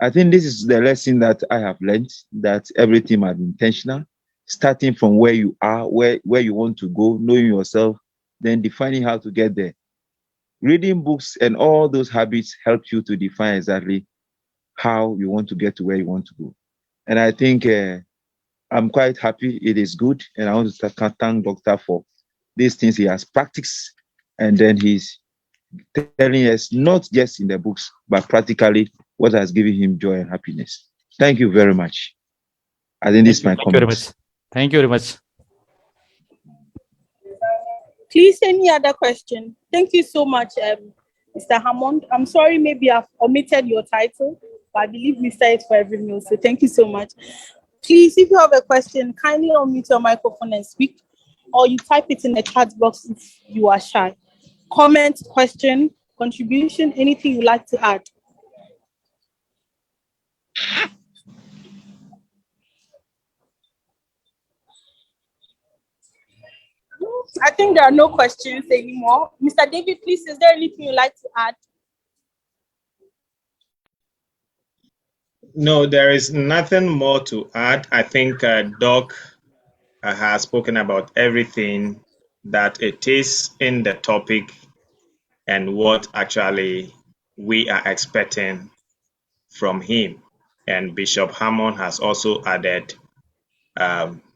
I think this is the lesson that I have learned, that everything must be intentional, starting from where you are, where you want to go, knowing yourself, then defining how to get there. Reading books and all those habits help you to define exactly how you want to get to where you want to go. And I think I'm quite happy. It is good. And I want to thank Doctor for these things he has practiced, and then he's telling us not just in the books, but practically what has given him joy and happiness. Thank you very much. I think this is my Thank you very comments. much. Thank you very much. Please, any other question? Thank you so much, Mr. Hammond. I'm sorry, maybe I've omitted your title, but I believe we say it for every meal. So thank you so much. Please, if you have a question, kindly unmute your microphone and speak, or you type it in the chat box if you are shy. Comment, question, contribution, anything you'd like to add. I think there are no questions anymore. Mr. David, please, is there anything you'd like to add? No, there is nothing more to add. I think Doc has spoken about everything that it is in the topic and what actually we are expecting from him. And Bishop Hammond has also added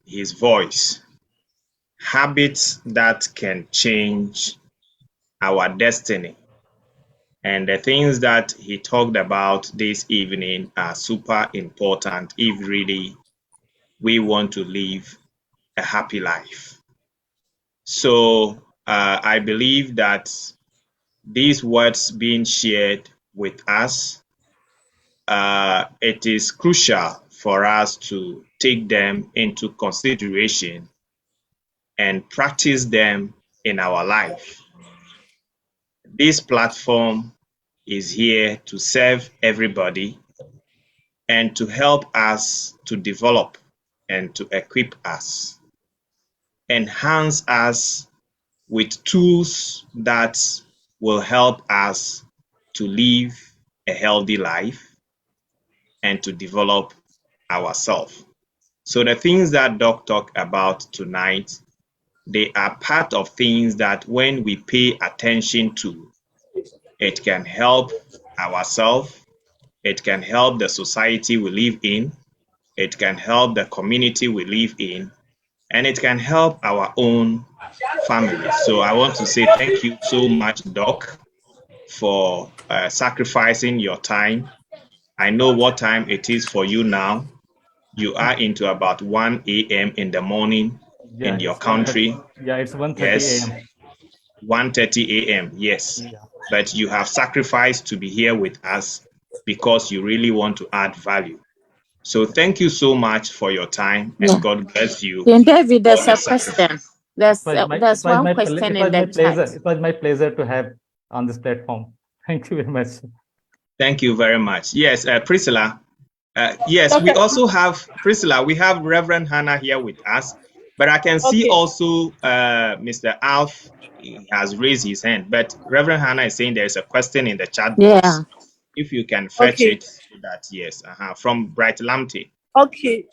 his voice. Habits that can change our destiny. And the things that he talked about this evening are super important if really we want to live a happy life. So I believe that these words being shared with us, it is crucial for us to take them into consideration and practice them in our life. This platform is here to serve everybody and to help us to develop and to equip us, enhance us with tools that will help us to live a healthy life and to develop ourselves. So the things that Doc talked about tonight, they are part of things that when we pay attention to, it can help ourselves, it can help the society we live in, it can help the community we live in, and it can help our own family. So I want to say thank you so much, Doc, for sacrificing your time. I know what time it is for you now. You are into about 1 a.m. in the morning Yeah, in your it's 1:30. country. Yeah, it's 1:30 Yes, a.m. 1:30 a.m. Yes, Yeah. but you have sacrificed to be here with us because you really want to add value. So thank you so much for your time, Yeah. and God bless you Then David, for there's the a sacrifice. question. There's one question in the chat. It was my pleasure to have on this platform. Thank you very much. Thank you very much. Yes, Priscilla. Yes, we Okay. also have Priscilla. We have Reverend Hannah here with us, but I can see Okay. also Mr. Alf has raised his hand. But Reverend Hannah is saying there is a question in the chat Yeah. box. If you can fetch Okay. it, so that yes, from Bright Lamte. Okay.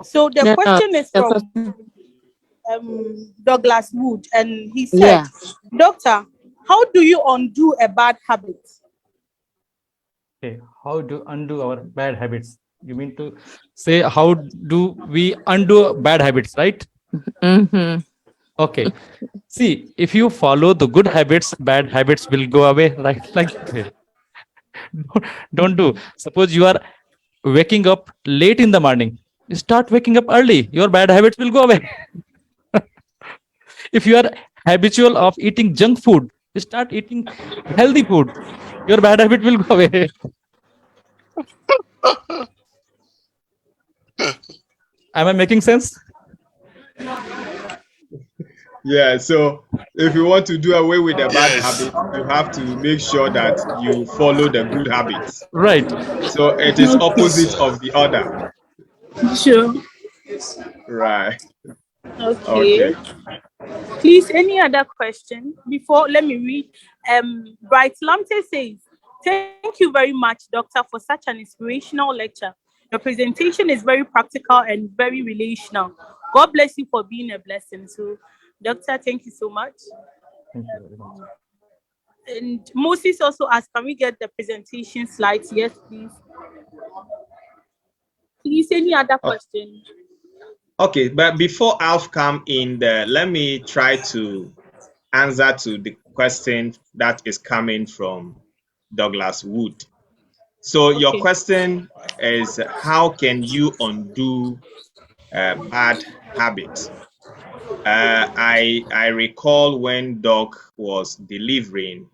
So the No, question is the from Douglas Wood, and he said, Yeah. Doctor, how do you undo a bad habit? Okay, how to undo our bad habits? You mean to say how do we undo bad habits, right? Mm-hmm. Okay. See, if you follow the good habits, bad habits will go away, right? Like that. Don't do. Suppose you are waking up late in the morning. You start waking up early. Your bad habits will go away. If you are habitual of eating junk food, you start eating healthy food. Your bad habit will go away. Am I making sense? Yeah, so if you want to do away with the bad Yes. habits, you have to make sure that you follow the good habits. Right. So it is opposite of the other. Sure. Right. Okay. Okay. Please, any other question? Before, let me read. Bright Lamte says, thank you very much, Doctor, for such an inspirational lecture. Your presentation is very practical and very relational. God bless you for being a blessing. So, Doctor, thank you so much. Thank you very much. And Moses also asked, can we get the presentation slides? Yes, please. Please, any other question? Okay, but before Alf come in there, let me try to answer to question that is coming from Douglas Wood. So your Okay. question is, how can you undo bad habits? I recall when Doc was delivering,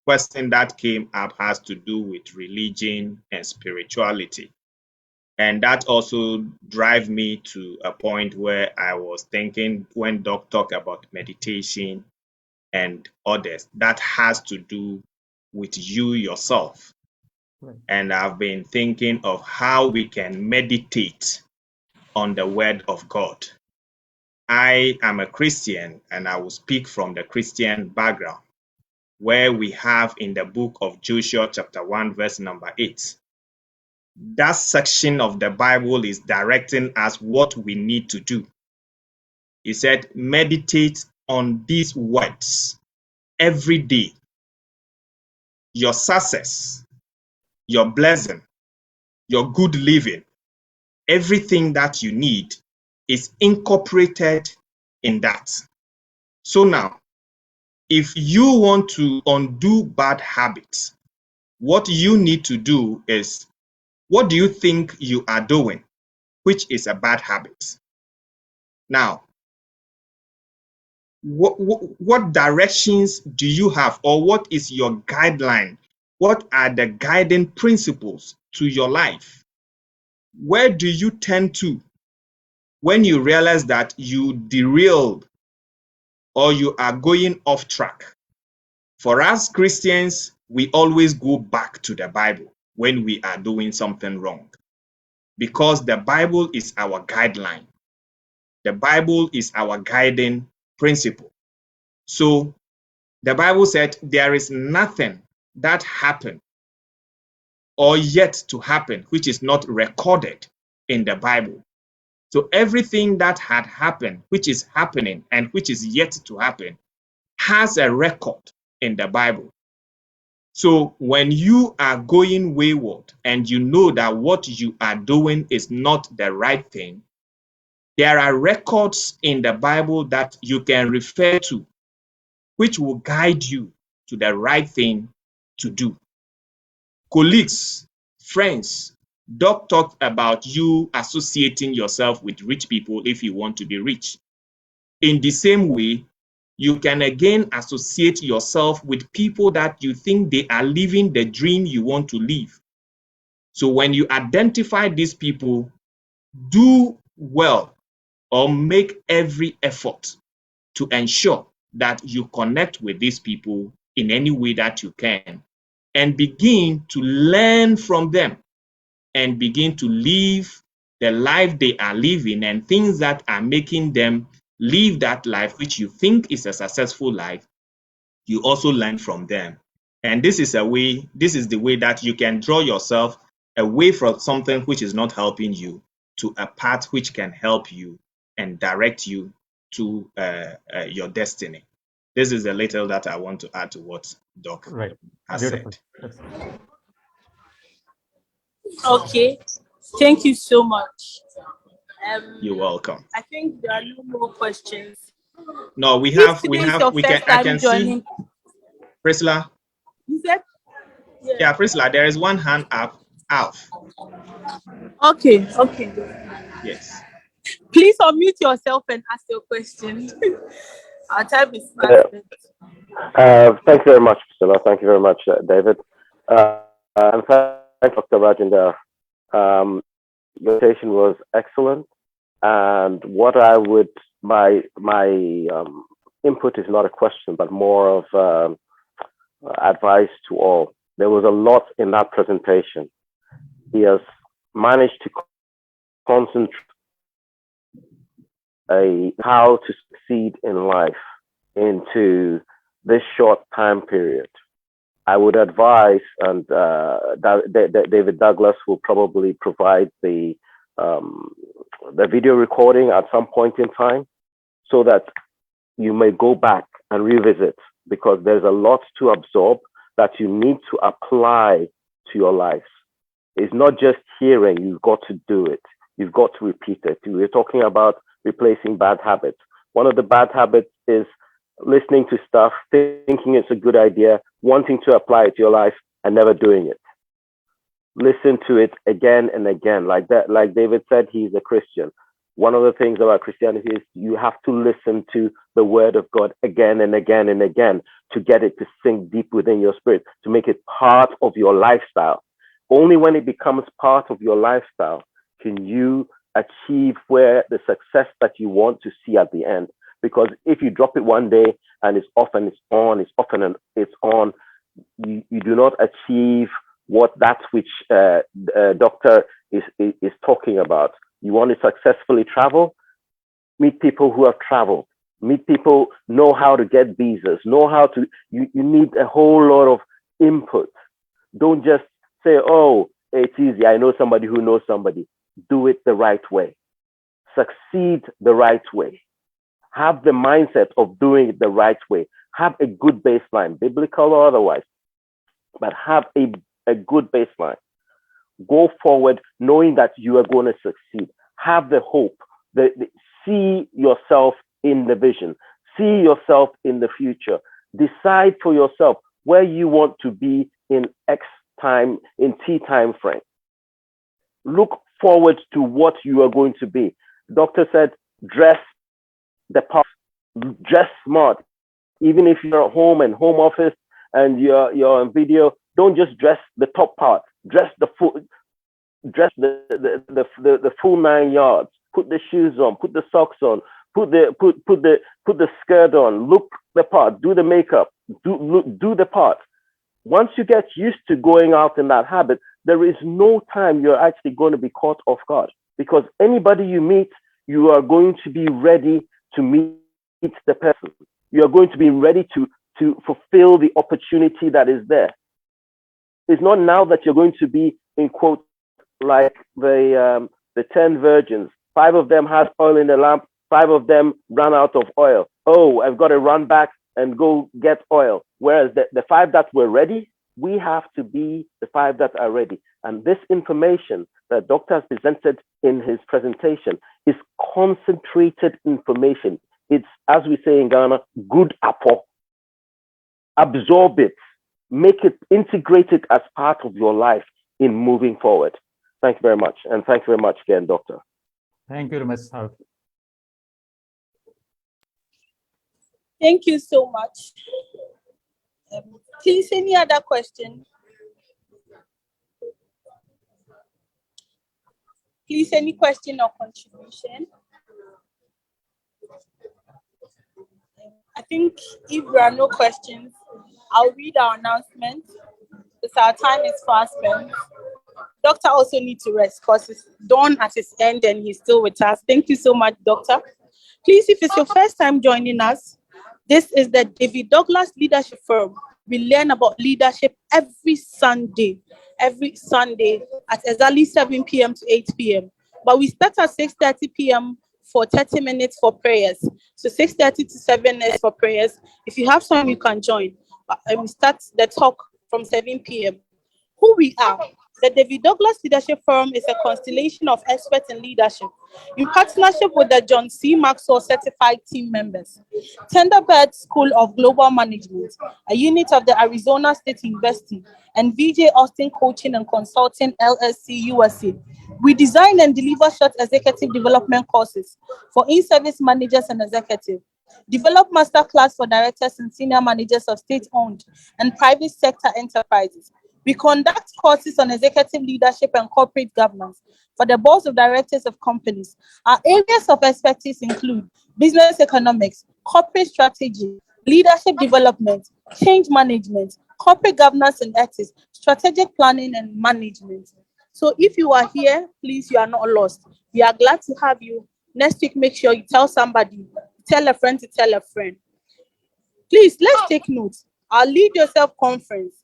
question that came up has to do with religion and spirituality. And that also drive me to a point where I was thinking when Doc talked about meditation and others, that has to do with you yourself. Right. And I've been thinking of how we can meditate on the word of God. I am a Christian and I will speak from the Christian background, where we have in the book of Joshua chapter 1 verse number 8. That section of the Bible is directing us what we need to do. He said, meditate on these words every day. Your success, your blessing, your good living, everything that you need is incorporated in that. So now, if you want to undo bad habits, what you need to do is, what do you think you are doing, which is a bad habit? Now, what directions do you have, or what is your guideline? What are the guiding principles to your life? Where do you turn to when you realize that you derailed or you are going off track? For us Christians, we always go back to the Bible when we are doing something wrong, because the Bible is our guideline. The Bible is our guiding principle. So the Bible said there is nothing that happened or yet to happen which is not recorded in the Bible. So everything that had happened, which is happening, and which is yet to happen has a record in the Bible. So when you are going wayward and you know that what you are doing is not the right thing, there are records in the Bible that you can refer to, which will guide you to the right thing to do. Colleagues, friends, Doc talked about you associating yourself with rich people if you want to be rich. In the same way, you can again associate yourself with people that you think they are living the dream you want to live. So when you identify these people, do well or make every effort to ensure that you connect with these people in any way that you can and begin to learn from them and begin to live the life they are living and things that are making them live that life which you think is a successful life. You also learn from them. And this is the way that you can draw yourself away from something which is not helping you to a path which can help you and direct you to your destiny. This is a little that I want to add to what Doc Right. has Beautiful. said. Yes. Okay. Thank you so much. You're welcome. I think there are no more questions. No, If today is your first I time can see joining, Priscilla. you said? Yeah, Priscilla, there is one hand up. Alf. Okay, okay. Yes. Please unmute yourself and ask your question. Our time is fast. Thank you very much, Priscilla. Thank you very much, David. And thank Dr. Rajendra. Your presentation was excellent. And what I would, my input is not a question, but more of advice to all. There was a lot in that presentation. He has managed to concentrate how to succeed in life into this short time period. I would advise, and David Douglas will probably provide the video recording at some point in time, so that you may go back and revisit, because there's a lot to absorb that you need to apply to your lives. It's not just hearing, you've got to do it. You've got to repeat it. We're talking about replacing bad habits. One of the bad habits is listening to stuff, thinking it's a good idea, wanting to apply it to your life, and never doing it. Listen to it again and again. Like that, like David said, he's a Christian. One of the things about Christianity is you have to listen to the word of God again and again and again to get it to sink deep within your spirit, to make it part of your lifestyle. Only when it becomes part of your lifestyle can you achieve where the success that you want to see at the end. Because if you drop it one day and it's off and it's on, it's off and it's on, you do not achieve what that which doctor is talking about. You want to successfully travel? Meet people who have traveled. Meet people, know how to get visas, know how to, you need a whole lot of input. Don't just say, oh, it's easy. I know somebody who knows somebody. Do it the right way. Succeed the right way. Have the mindset of doing it the right way. Have a good baseline, biblical or otherwise, but have a good baseline. Go forward knowing that you are going to succeed. Have the hope. See yourself in the vision. See yourself in the future. Decide for yourself where you want to be in X time, in T time frame. Look forward to what you are going to be. Doctor said, dress the part, dress smart. Even if you're at home and home office and you're on video, don't just dress the top part. Dress the full 9 yards. Put the shoes on. Put the socks on. Put the skirt on. Look the part. Do the makeup. Do the part. Once you get used to going out in that habit, there is no time you're actually going to be caught off guard, because anybody you meet, you are going to be ready to meet the person. You are going to be ready to fulfill the opportunity that is there. It's not now that you're going to be, in quotes, like the 10 virgins. 5 of them had oil in the lamp. 5 of them ran out of oil. Oh, I've got to run back and go get oil. Whereas the 5 that were ready, we have to be the 5 that are ready. And this information that Doctor has presented in his presentation is concentrated information. It's, as we say in Ghana, good apple. Absorb it. Make it, integrate it as part of your life in moving forward. Thank you very much. And thank you very much again, Doctor. Thank you very much, sir. Thank you so much. Please, any other question? Please, any question or contribution? I think if there are no questions, I'll read our announcement because our time is fast spent. Doctor also needs to rest because it's dawn at his end and he's still with us. Thank you so much, Doctor. Please, if it's your first time joining us, this is the David Douglas Leadership Forum. We learn about leadership every Sunday at exactly 7 p.m. to 8 p.m. But we start at 6:30 p.m. for 30 minutes for prayers. So 6:30 to 7 is for prayers. If you have time, you can join. We start the talk from 7 p.m. Who we are. The David Douglas Leadership Forum is a constellation of experts in leadership in partnership with the John C. Maxwell Certified Team members, Tenderbird School of Global Management, a unit of the Arizona State University, and VJ Austin Coaching and Consulting LLC USA. We design and deliver short executive development courses for in-service managers and executives, develop masterclass for directors and senior managers of state-owned and private sector enterprises. We conduct courses on executive leadership and corporate governance for the boards of directors of companies. Our areas of expertise include business economics, corporate strategy, leadership development, change management, corporate governance and ethics, strategic planning and management. So if you are here, please, you are not lost. We are glad to have you. Next week, make sure you tell somebody, tell a friend to tell a friend. Please, let's take notes. Our Lead Yourself Conference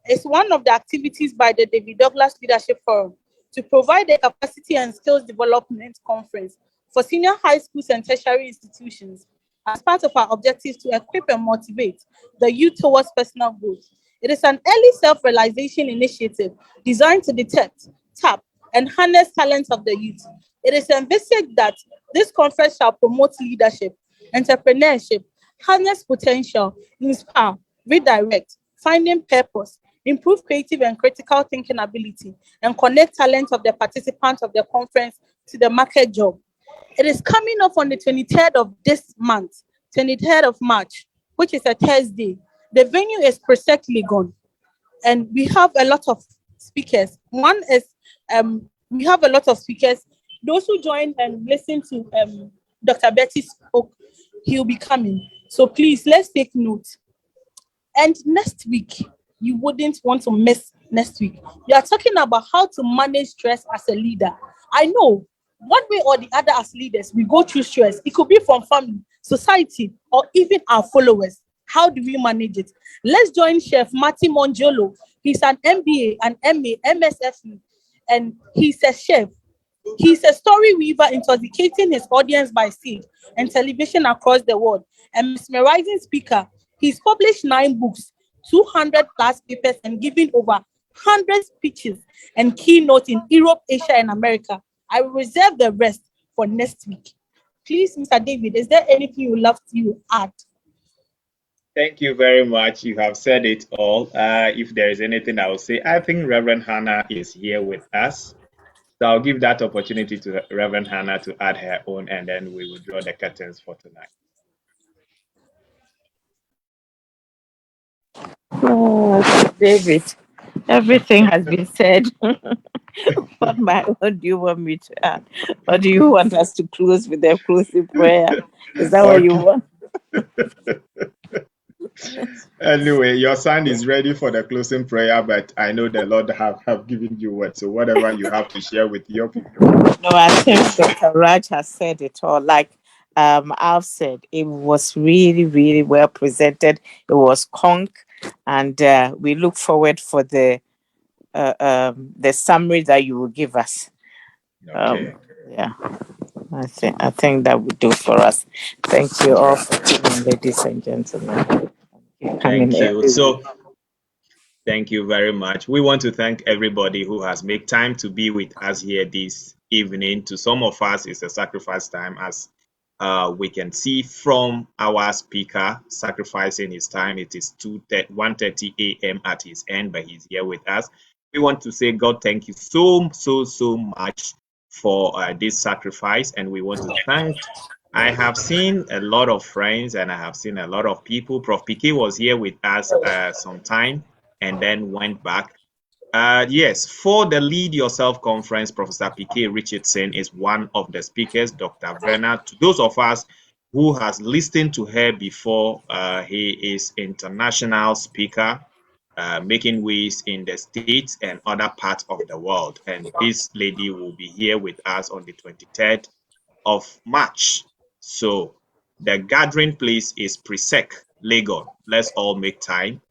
is one of the activities by the David Douglas Leadership Forum to provide a capacity and skills development conference for senior high schools and tertiary institutions as part of our objectives to equip and motivate the youth towards personal growth. It is an early self-realization initiative designed to detect, tap, and harness talents of the youth. It is envisaged that this conference shall promote leadership, entrepreneurship, harness potential, inspire, redirect, finding purpose, improve creative and critical thinking ability, and connect talent of the participants of the conference to the market job. It is coming up on the 23rd of this month, 23rd of March, which is a Thursday. The venue is Prosec Legon, and we have a lot of speakers. One is we have a lot of speakers. Those who join and listen to Dr. Betty spoke, he'll be coming. So please let's take note. And next week, you wouldn't want to miss next week. We are talking about how to manage stress as a leader. I know one way or the other as leaders, we go through stress. It could be from family, society, or even our followers. How do we manage it? Let's join Chef Marty Monjolo. He's an MBA, an MA, MSFE, and he's a chef. He's a story weaver, intoxicating his audience by stage and television across the world. A mesmerizing speaker. He's published 9 books, 200 plus papers, and given over 100 speeches and keynotes in Europe, Asia, and America. I will reserve the rest for next week. Please, Mr. David, is there anything you would love to add? Thank you very much. You have said it all. If there is anything I will say, I think Reverend Hannah is here with us. So I'll give that opportunity to Reverend Hannah to add her own, and then we will draw the curtains for tonight. Oh, David, everything has been said. What do you want me to add? Or do you want us to close with a closing prayer? Is that what you want? Anyway, your son is ready for the closing prayer, but I know the Lord have given you what. So whatever you have to share with your people. No, I think Dr. Raj has said it all. Like I've said, it was really, really well presented. It was conk, and we look forward for the summary that you will give us. Okay. Yeah, I think that would do for us. Thank you all for tuning, ladies and gentlemen. Thank you. So, thank you very much. We want to thank everybody who has made time to be with us here this evening. To some of us, it's a sacrifice time, as we can see from our speaker sacrificing his time. It is 1:30 a.m. at his end, but he's here with us. We want to say, God, thank you so much for this sacrifice, and we want to thank. I have seen a lot of friends, and I have seen a lot of people. Prof. PK was here with us some time and then went back. Yes, for the Lead Yourself conference, Professor PK Richardson is one of the speakers. Dr. Bernard, to those of us who has listened to her before, he is international speaker, making waves in the States and other parts of the world. And this lady will be here with us on the 23rd of March. So the gathering place is Presec, Legon. Let's all make time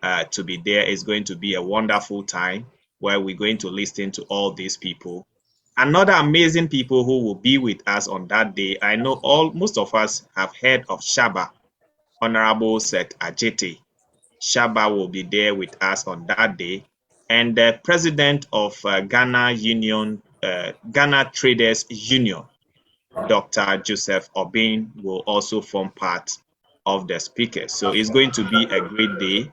to be there. It's going to be a wonderful time where we're going to listen to all these people. Another amazing people who will be with us on that day. I know most of us have heard of Shaba, Honorable Seth Ajete. Shaba will be there with us on that day. And the president of Ghana Traders Union, Dr. Joseph Obin, will also form part of the speakers. So it's going to be a great day,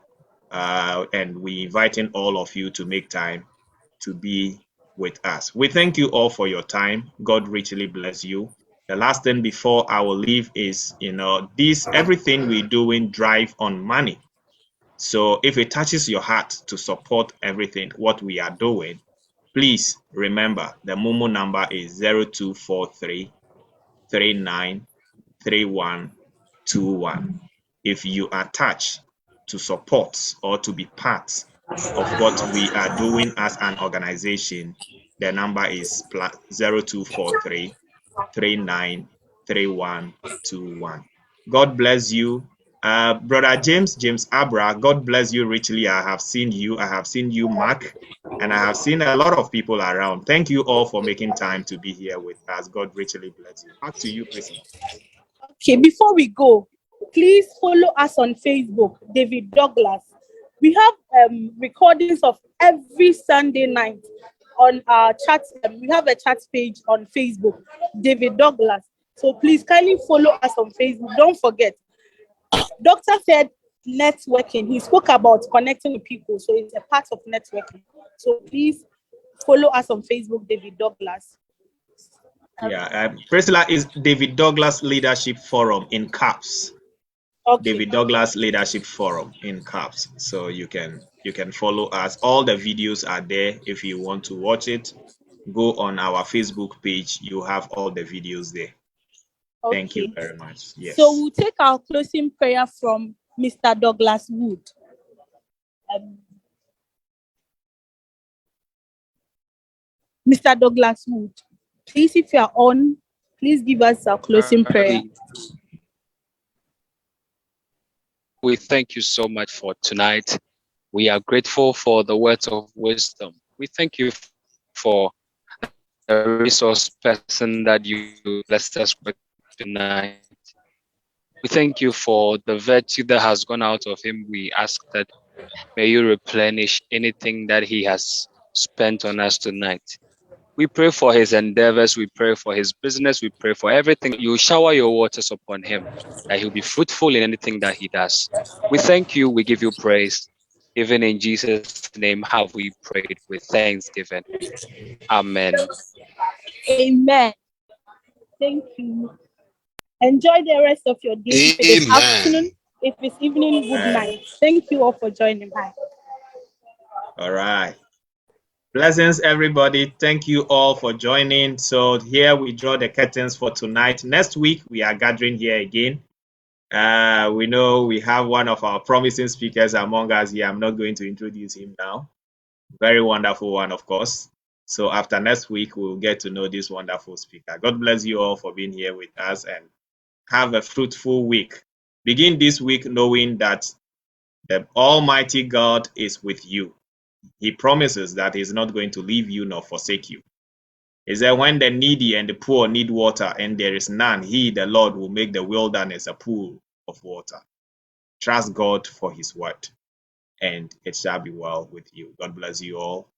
and we're inviting all of you to make time to be with us. We thank you all for your time. God richly bless you. The last thing before I will leave is, everything we're doing drive on money. So if it touches your heart to support everything, what we are doing, please remember the Momo number is 0243 393121. If you are touched to support or to be part of what we are doing as an organization, the number is +0243 393121. God bless you. Brother James Abra, God bless you richly. I have seen you, Mark, and I have seen a lot of people around. Thank you all for making time to be here with us. God richly bless you. Back to you, Chrissy. Okay, before we go, please follow us on Facebook, David Douglas. We have recordings of every Sunday night on our chat. We have a chat page on Facebook, David Douglas. So please kindly follow us on Facebook. Don't forget. Doctor said networking. He spoke about connecting with people, so it's a part of networking. So please follow us on Facebook, David Douglas. Yeah, Priscilla is David Douglas Leadership Forum in caps. Okay. David Douglas Leadership Forum in caps. So you can follow us. All the videos are there. If you want to watch it, go on our Facebook page. You have all the videos there. Okay. Thank you very much. Yes. So we'll take our closing prayer from Mr. Douglas Wood. Mr. Douglas Wood, please, if you are on, please give us our closing prayer. We thank you so much for tonight. We are grateful for the words of wisdom. We thank you for the resource person that you blessed us with tonight. We thank you for the virtue that has gone out of him. We ask that may you replenish anything that he has spent on us tonight. We pray for his endeavors. We pray for his business. We pray for everything. You shower your waters upon him, that he'll be fruitful in anything that he does. We thank you. We give you praise. Even in Jesus' name have we prayed with thanksgiving. Amen. Amen. Thank you. Enjoy the rest of your day. If it is afternoon, if it's evening, good night. Thank you all for joining. Bye. All right. Blessings, everybody. Thank you all for joining. So here we draw the curtains for tonight. Next week, we are gathering here again. We know we have one of our promising speakers among us here. I'm not going to introduce him now. Very wonderful one, of course. So after next week, we'll get to know this wonderful speaker. God bless you all for being here with us and have a fruitful week. Begin this week knowing that the Almighty God is with you. He promises that he's not going to leave you nor forsake you. He said, when the needy and the poor need water and there is none, he, the Lord, will make the wilderness a pool of water. Trust God for his word, and it shall be well with you. God bless you all,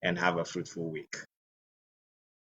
and have a fruitful week.